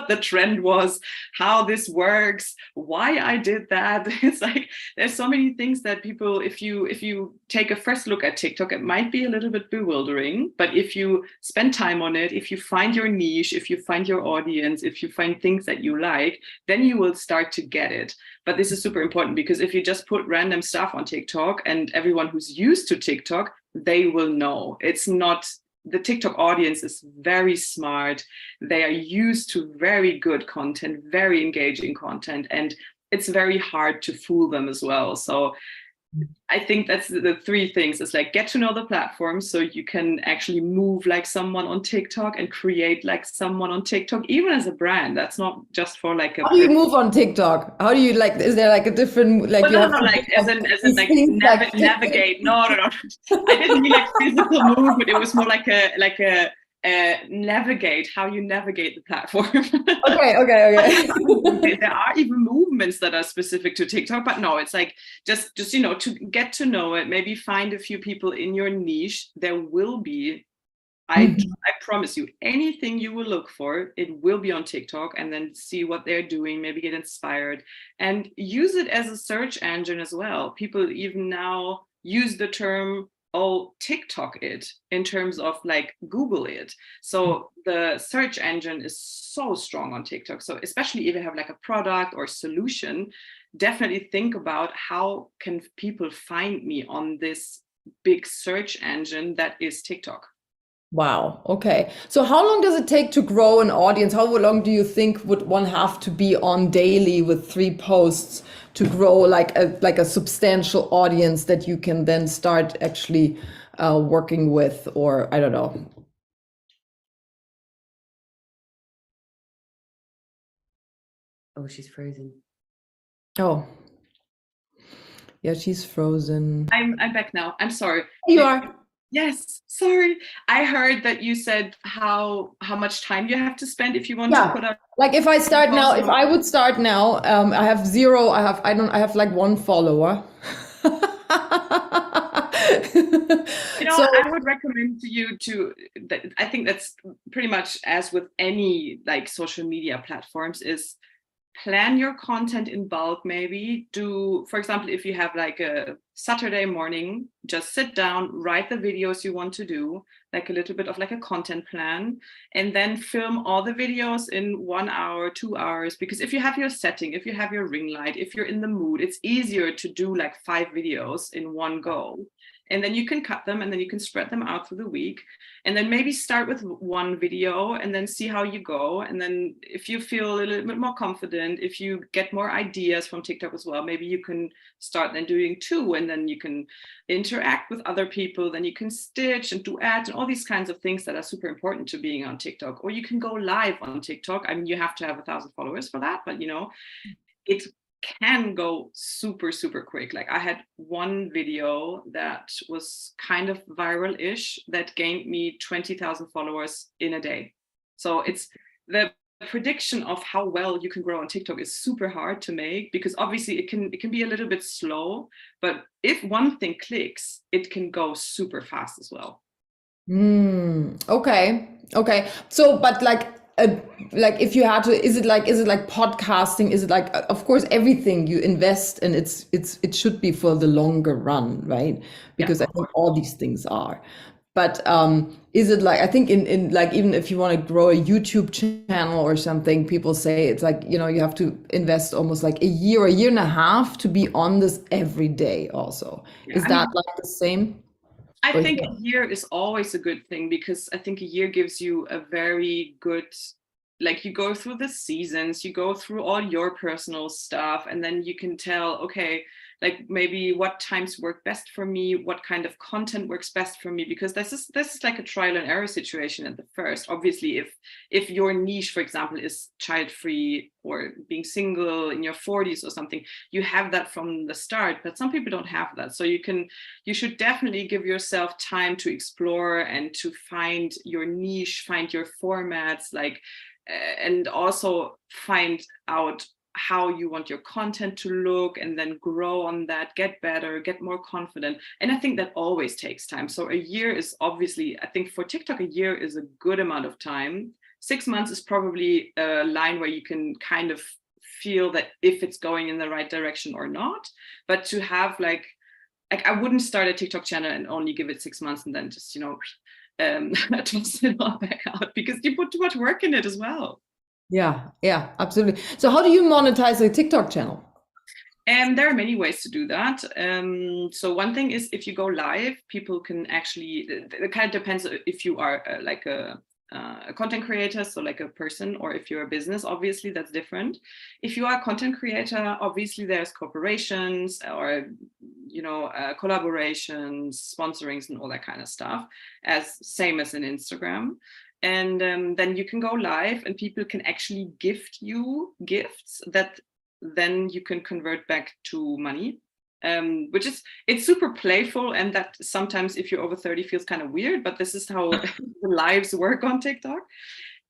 the trend was, how this works, why I did that. It's like there's so many things that people, if you take a first look at TikTok, it might be a little bit bewildering, but if you spend time on it, if you find your niche, if you find your audience, if you find things that you like, then you will start to get it. But this is super important, because if you just put random stuff on TikTok, and everyone who's used to TikTok, they will know. It's not, the TikTok audience is very smart. They are used to very good content, very engaging content, and it's very hard to fool them as well. So I think that's the 3 things. It's like, get to know the platform so you can actually move like someone on TikTok and create like someone on TikTok, even as a brand. That's not just for like a... How do you move on TikTok? How do you like, is there like a different, like, well, as in like navigate. No. I didn't mean like physical move, but it was more like a navigate, how you navigate the platform. Okay. There are even movements that are specific to TikTok, but no, it's like just to get to know it, maybe find a few people in your niche. There will be, I promise you, anything you will look for, it will be on TikTok, and then see what they're doing, maybe get inspired and use it as a search engine as well. People even now use the term, TikTok it, in terms of like Google it. So the search engine is so strong on TikTok. So especially if you have like a product or solution, definitely think about how can people find me on this big search engine that is TikTok. Wow. Okay. So how long does it take to grow an audience? How long do you think would one have to be on daily with 3 posts to grow like a substantial audience that you can then start actually working with, or I don't know? Oh, she's frozen. Oh. Yeah, she's frozen. I'm back now. I'm sorry. You are. Yes, sorry. I heard that you said how much time you have to spend if you want to put up. Like if I start now, if I would start now, I have 0. I have like 1 follower. So I would recommend to you I think that's pretty much as with any like social media platforms, is plan your content in bulk. Maybe do, for example, if you have like a Saturday morning, just sit down, write the videos you want to do, like a little bit of like a content plan, and then film all the videos in 1 hour, 2 hours. Because if you have your setting, if you have your ring light, if you're in the mood, it's easier to do like 5 videos in one go. And then you can cut them, and then you can spread them out through the week. And then maybe start with 1 video and then see how you go. And then if you feel a little bit more confident, if you get more ideas from TikTok as well, maybe you can start then doing 2, and then you can interact with other people. Then you can stitch and do ads and all these kinds of things that are super important to being on TikTok. Or you can go live on TikTok. I mean, you have to have 1,000 followers for that, but you know, it can go super, super quick. Like I had 1 video that was kind of viral-ish that gained me 20,000 followers in a day. So it's the prediction of how well you can grow on TikTok is super hard to make, because obviously it can be a little bit slow, but if one thing clicks, it can go super fast as well. Okay. So, but like if you had to, is it like podcasting? Is it like, of course, everything you invest and it should be for the longer run, right? Because I think all these things are. But is it like, I think in like, even if you want to grow a YouTube channel or something, people say it's like, you know, you have to invest almost like a year and a half to be on this every day also. Is that like the same? I think a year is always a good thing, because I think a year gives you a very good, like you go through the seasons, you go through all your personal stuff, and then you can tell, okay, like maybe what times work best for me, what kind of content works best for me, because this is like a trial and error situation at the first. Obviously, if your niche, for example, is child-free or being single in your 40s or something, you have that from the start, but some people don't have that. So you should definitely give yourself time to explore and to find your niche, find your formats, like, and also find out how you want your content to look, and then grow on that, get better, get more confident. And I think that always takes time. So a year is obviously, I think for TikTok, a year is a good amount of time. 6 months is probably a line where you can kind of feel that if it's going in the right direction or not. But to have like I wouldn't start a TikTok channel and only give it 6 months and then just, you know, toss it all back out, because you put too much work in it as well. Yeah, absolutely. So how do you monetize a TikTok channel? There are many ways to do that. So one thing is, if you go live, people can actually, it kind of depends if you are like a content creator, so like a person, or if you're a business, obviously that's different. If you are a content creator, obviously there's corporations or, you know, collaborations, sponsorings and all that kind of stuff, same as in Instagram. And then you can go live and people can actually gift you gifts that then you can convert back to money, which it's super playful, and that sometimes if you're over 30 feels kind of weird, but this is how the lives work on TikTok.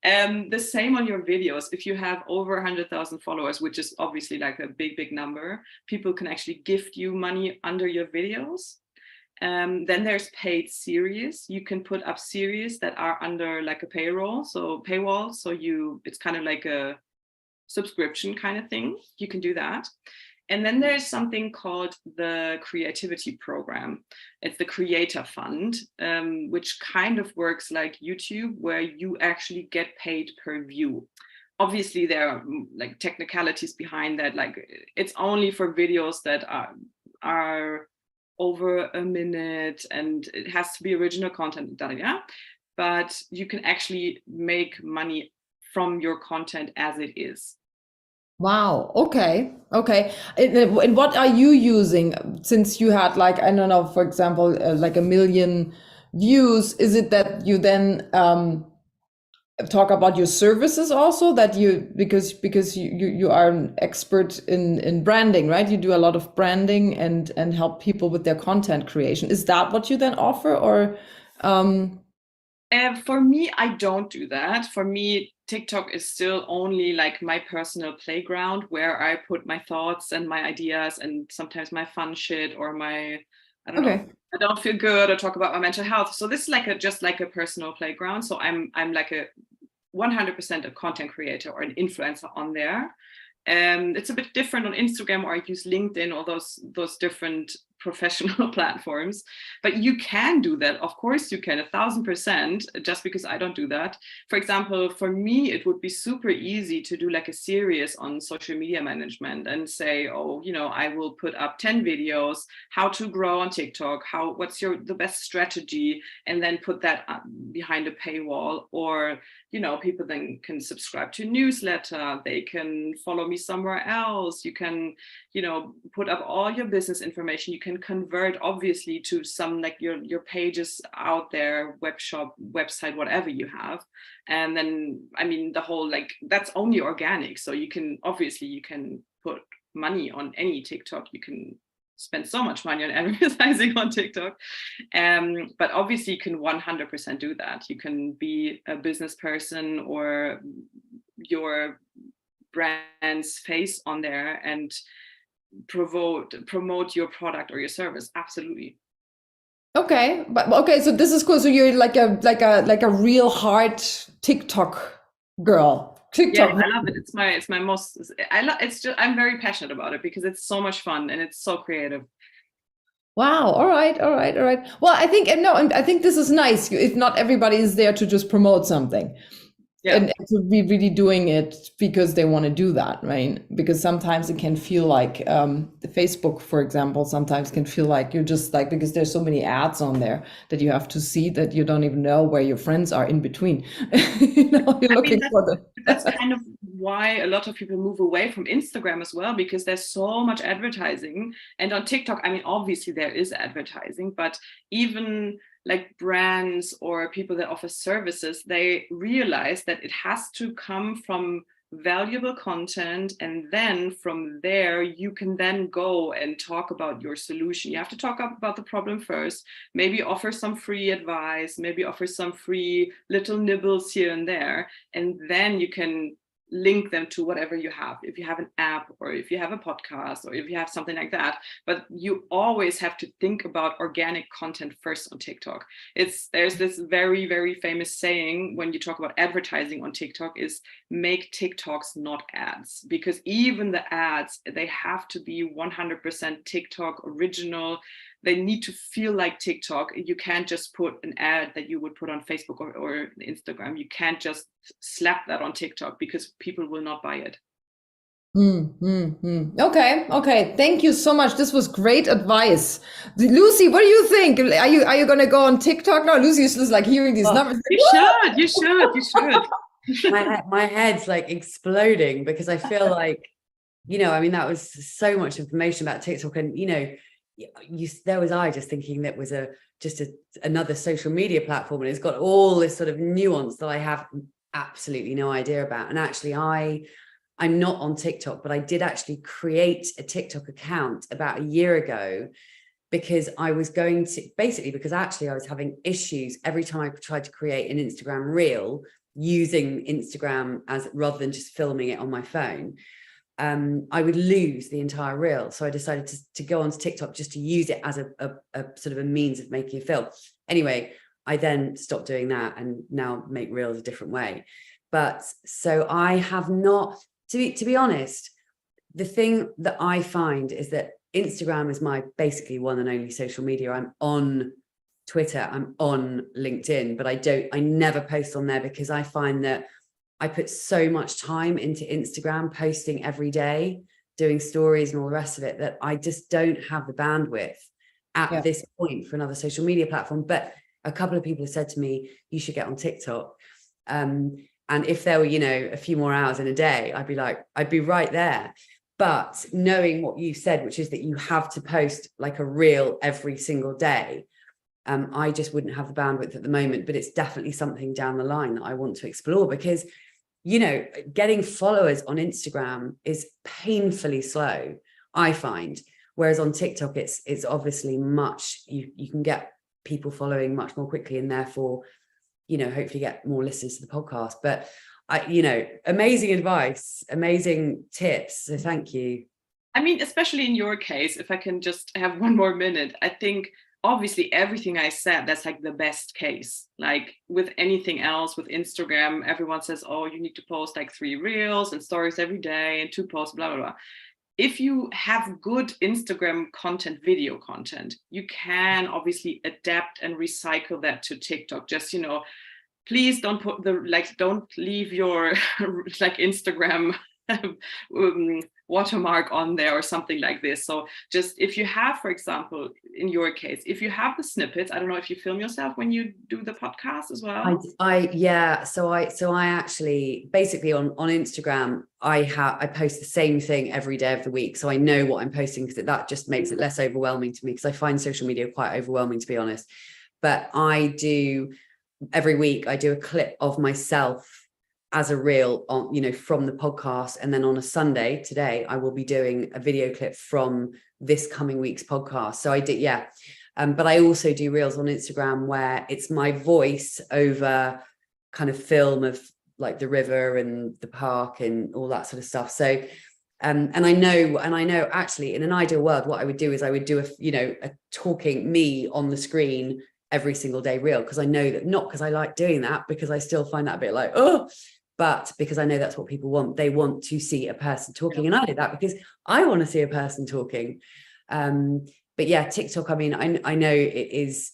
The same on your videos. If you have over 100,000 followers, which is obviously like a big number, people can actually gift you money under your videos. Then there's paid series. You can put up series that are under like a paywall. So it's kind of like a subscription kind of thing. You can do that. And then there's something called the creativity program. It's the creator fund, which kind of works like YouTube, where you actually get paid per view. Obviously, there are like technicalities behind that. Like it's only for videos that are over a minute, and it has to be original content, but you can actually make money from your content as it is. Wow. Okay. And what are you using, since you had like, I don't know, for example, like 1 million views? Is it that you then talk about your services also, that because you are an expert in branding, right? You do a lot of branding and help people with their content creation. Is that what you then offer, or? For me, I don't do that. For me, TikTok is still only like my personal playground, where I put my thoughts and my ideas and sometimes my fun shit, or my, I don't know, I don't feel good, or talk about my mental health. So this is like just like a personal playground. So I'm like a 100% a content creator or an influencer on there. It's a bit different on Instagram, or I use LinkedIn, or those different professional platforms. But you can do that. Of course you can, 1,000%, just because I don't do that. For example, for me, it would be super easy to do like a series on social media management and say, oh, I will put up 10 videos, how to grow on TikTok, what's the best strategy, and then put that behind a paywall. Or, people then can subscribe to a newsletter, they can follow me somewhere else, you can, put up all your business information, you can convert obviously to some like your pages out there, web shop, website, whatever you have. And then, the whole, like, that's only organic. So you can put money on any TikTok. You can spend so much money on advertising on TikTok. But obviously you can 100% do that. You can be a business person or your brand's face on there and promote your product or your service. Absolutely. Okay, so this is cool. So you're like a real hard TikTok girl. TikTok. Yeah, I love it. It's my most. I'm very passionate about it because it's so much fun and it's so creative. Wow. All right. Well, I think this is nice. If not everybody is there to just promote something. Yeah. And to be really doing it because they want to do that, right? Because sometimes it can feel like the Facebook, for example, sometimes can feel like you're just like, because there's so many ads on there that you have to see that you don't even know where your friends are in between. You're looking for them. That's kind of why a lot of people move away from Instagram as well, because there's so much advertising. And on TikTok, obviously there is advertising, but even like brands or people that offer services, they realize that it has to come from valuable content, and then from there you can then go and talk about your solution. You have to talk about the problem first, maybe offer some free advice, maybe offer some free little nibbles here and there, and then you can link them to whatever you have, if you have an app or if you have a podcast or if you have something like that. But you always have to think about organic content first on TikTok. There's this very, very famous saying when you talk about advertising on TikTok is make TikToks not ads, because even the ads, they have to be 100% TikTok original. They need to feel like TikTok. You can't just put an ad that you would put on Facebook or Instagram. You can't just slap that on TikTok because people will not buy it. Okay. Thank you so much. This was great advice. Lucy, what do you think? Are you going to go on TikTok now? Lucy is just like hearing these numbers. You should. My head's like exploding because I feel like, that was so much information about TikTok, and there was I just thinking that was another social media platform, and it's got all this sort of nuance that I have absolutely no idea about. And actually I'm not on TikTok, but I did actually create a TikTok account about a year ago because I was going to, basically because actually I was having issues every time I tried to create an Instagram reel using Instagram rather than just filming it on my phone. I would lose the entire reel. So I decided to go onto TikTok just to use it as a sort of a means of making a film. Anyway, I then stopped doing that and now make reels a different way. But so I have not, to be honest, the thing that I find is that Instagram is my basically one and only social media. I'm on Twitter, I'm on LinkedIn, but I never post on there because I find that I put so much time into Instagram, posting every day, doing stories and all the rest of it, that I just don't have the bandwidth at this point for another social media platform. But a couple of people have said to me, you should get on TikTok. And if there were, a few more hours in a day, I'd be right there. But knowing what you said, which is that you have to post like a reel every single day, I just wouldn't have the bandwidth at the moment. But it's definitely something down the line that I want to explore, because getting followers on Instagram is painfully slow, I find. Whereas on TikTok, it's obviously you can get people following much more quickly, and therefore, hopefully get more listeners to the podcast. But amazing advice, amazing tips. So thank you. Especially in your case, if I can just have one more minute, I think obviously everything I said, that's like the best case. Like with anything else, with Instagram, everyone says, oh, you need to post like 3 reels and stories every day and 2 posts, blah, blah, blah. If you have good Instagram content, video content, you can obviously adapt and recycle that to TikTok. Just, please don't put don't leave your like Instagram watermark on there or something like this. So just if you have, for example, in your case, if you have the snippets, I don't know if you film yourself when you do the podcast as well. So I actually basically on Instagram, I post the same thing every day of the week. So I know what I'm posting, because that just makes it less overwhelming to me, because I find social media quite overwhelming, to be honest. But every week I do a clip of myself as a reel on, from the podcast. And then on a Sunday, today, I will be doing a video clip from this coming week's podcast. So I did, yeah. But I also do reels on Instagram where it's my voice over kind of film of like the river and the park and all that sort of stuff. So, and I know actually in an ideal world, what I would do is I would do a talking me on the screen every single day reel, because I know that, not because I like doing that, because I still find that a bit like, but because I know that's what people want. They want to see a person talking. And I do that because I want to see a person talking. But yeah, TikTok, I mean, I know it's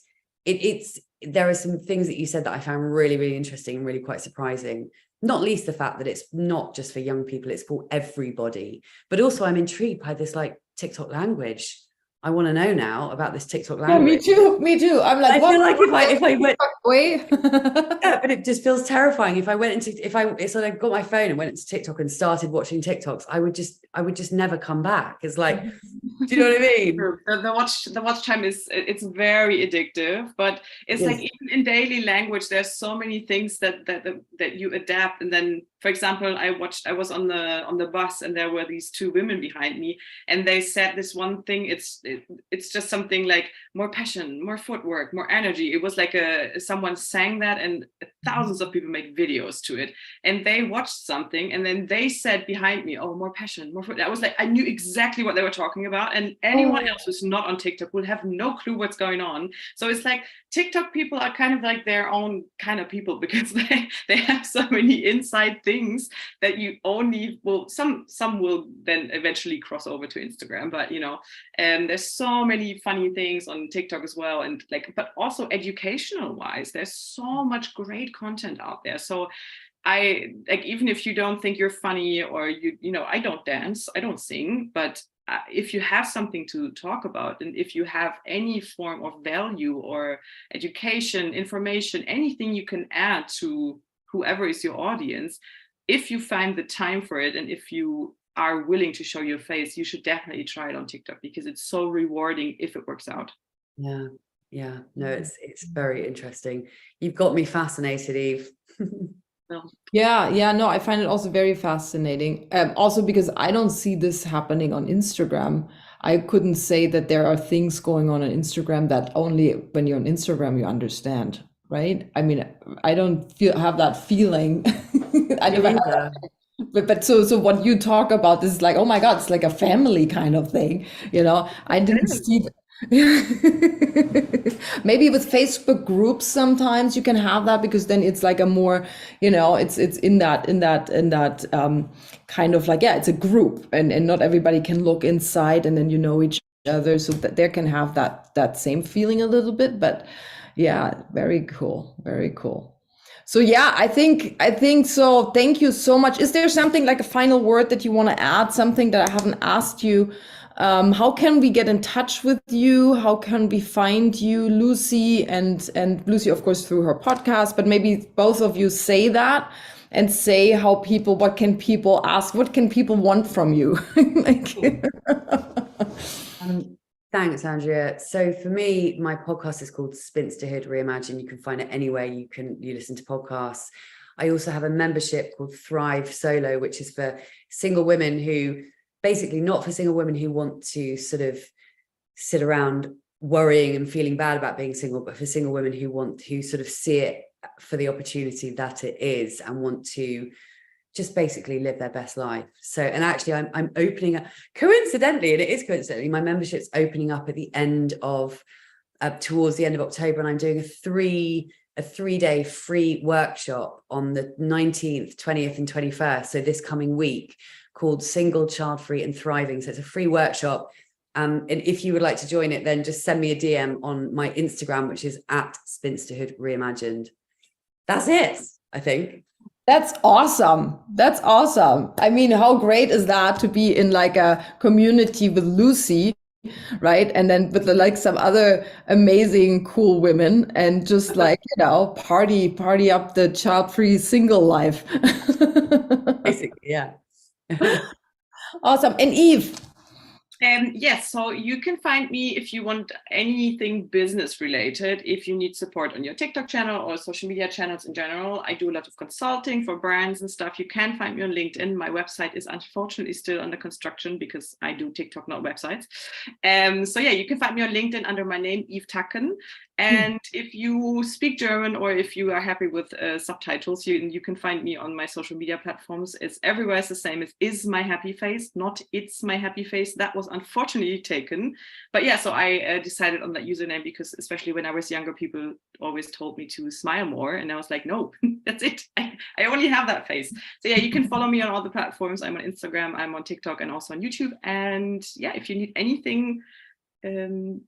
there are some things that you said that I found really, really interesting and really quite surprising. Not least the fact that it's not just for young people, it's for everybody. But also I'm intrigued by this like TikTok language. I want to know now about this TikTok language. Yeah, me too. I'm like, I feel like if I went way. yeah, but it just feels terrifying. If I got my phone and went into TikTok and started watching TikToks, I would just never come back. It's like, do you know what I mean? The watch time it's very addictive, but it's like even in daily language, there's so many things that you adapt. And then, for example, I was on the bus and there were these 2 women behind me, and they said this one thing. It's just something like more passion, more footwork, more energy. It was like someone sang that, and thousands of people make videos to it, and they watched something, and then they said behind me, oh, more passion, more footwork. I was like, I knew exactly what they were talking about, and anyone else who's not on TikTok will have no clue what's going on. So it's like TikTok people are kind of like their own kind of people, because they have so many inside things that you only some will then eventually cross over to Instagram, but there's so many funny things on TikTok as well, and but also educational wise, there's so much great content out there. So I even if you don't think you're funny, or I don't dance, I don't sing, but if you have something to talk about, and if you have any form of value or education, information, anything you can add to whoever is your audience, if you find the time for it, and if you are willing to show your face, you should definitely try it on TikTok, because it's so rewarding if it works out. Yeah, no, it's very interesting. You've got me fascinated, Eve. Yeah, no, I find it also very fascinating. Also because I don't see this happening on Instagram. I couldn't say that there are things going on Instagram that only when you're on Instagram you understand, right? I mean, I don't have that feeling. I never had that. But so what you talk about is like, oh my God, it's like a family kind of thing, I didn't see that. Maybe with Facebook groups sometimes you can have that, because then it's like a more, it's in that kind of like, yeah, it's a group, and not everybody can look inside, and then each other, so that there can have that same feeling a little bit. But yeah, very cool, very cool. So yeah, I think so. Thank you so much. Is there something like a final word that you want to add? Something that I haven't asked you? How can we get in touch with you? How can we find you, Lucy, and Lucy, of course, through her podcast, but maybe both of you say that and say what can people ask? What can people want from you? Thanks, Andrea. So for me, my podcast is called Spinsterhood Reimagine. You can find it anywhere you listen to podcasts. I also have a membership called Thrive Solo, which is for single women who, basically not for single women who want to sort of sit around worrying and feeling bad about being single, but for single women who sort of see it for the opportunity that it is and want to just basically live their best life. So, and actually I'm opening up, coincidentally, my membership's opening up at the end of towards the end of October, and I'm doing a three-day free workshop on the 19th, 20th, and 21st. So this coming week, called Single, Child-Free, and Thriving. So it's a free workshop. And if you would like to join it, then just send me a DM on my Instagram, which is @Spinsterhood Reimagined. That's it, I think. That's awesome. That's awesome. I mean, how great is that to be in like a community with Lucy, right? And then with like some other amazing, cool women, and just like, you know, party up the child-free single life. Basically, yeah. Awesome. And Eve. Yes, so you can find me if you want anything business related, if you need support on your TikTok channel or social media channels in general. I do a lot of consulting for brands and stuff. You can find me on LinkedIn. My website is unfortunately still under construction because I do TikTok, not websites. So yeah, you can find me on LinkedIn under my name, Eve Tacken. And if you speak German or if you are happy with subtitles, you can find me on my social media platforms. It's everywhere it's the same. It is my happy face, not it's my happy face. That was unfortunately taken. But yeah, so I decided on that username because especially when I was younger, people always told me to smile more. And I was like, no, that's it. I only have that face. So yeah, you can follow me on all the platforms. I'm on Instagram, I'm on TikTok, and also on YouTube. And yeah, if you need anything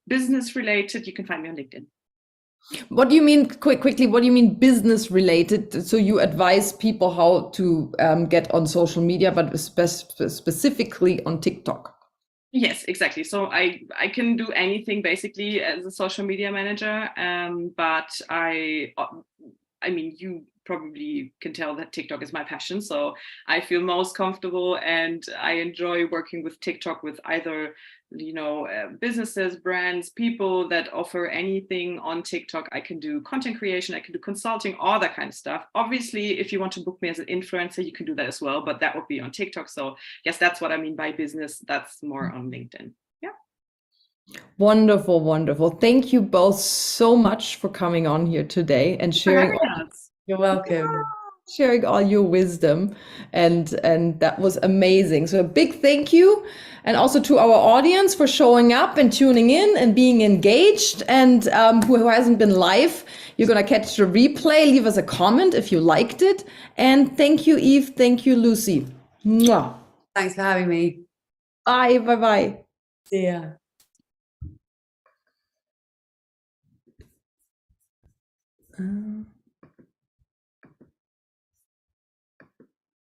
business related, you can find me on LinkedIn. What do you mean, quickly, what do you mean business related? So you advise people how to get on social media, but specifically on TikTok. Yes, exactly. So I can do anything basically as a social media manager, but I mean, you probably can tell that TikTok is my passion. So I feel most comfortable and I enjoy working with TikTok with either, you know, businesses, brands, people that offer anything on TikTok. I can do content creation, I can do consulting, all that kind of stuff. Obviously, if you want to book me as an influencer, you can do that as well, but that would be on TikTok. So yes, that's what I mean by business. That's more on LinkedIn. Yeah. Wonderful, wonderful. Thank you both so much for coming on here today and sharing You're welcome. sharing all your wisdom, and that was amazing. So a big thank you, and also to our audience for showing up and tuning in and being engaged. And who hasn't been live, you're gonna catch the replay. Leave us a comment if you liked it. And thank you, Eve. Thank you, Lucy. Mwah. Thanks for having me. Bye, bye, bye. See ya.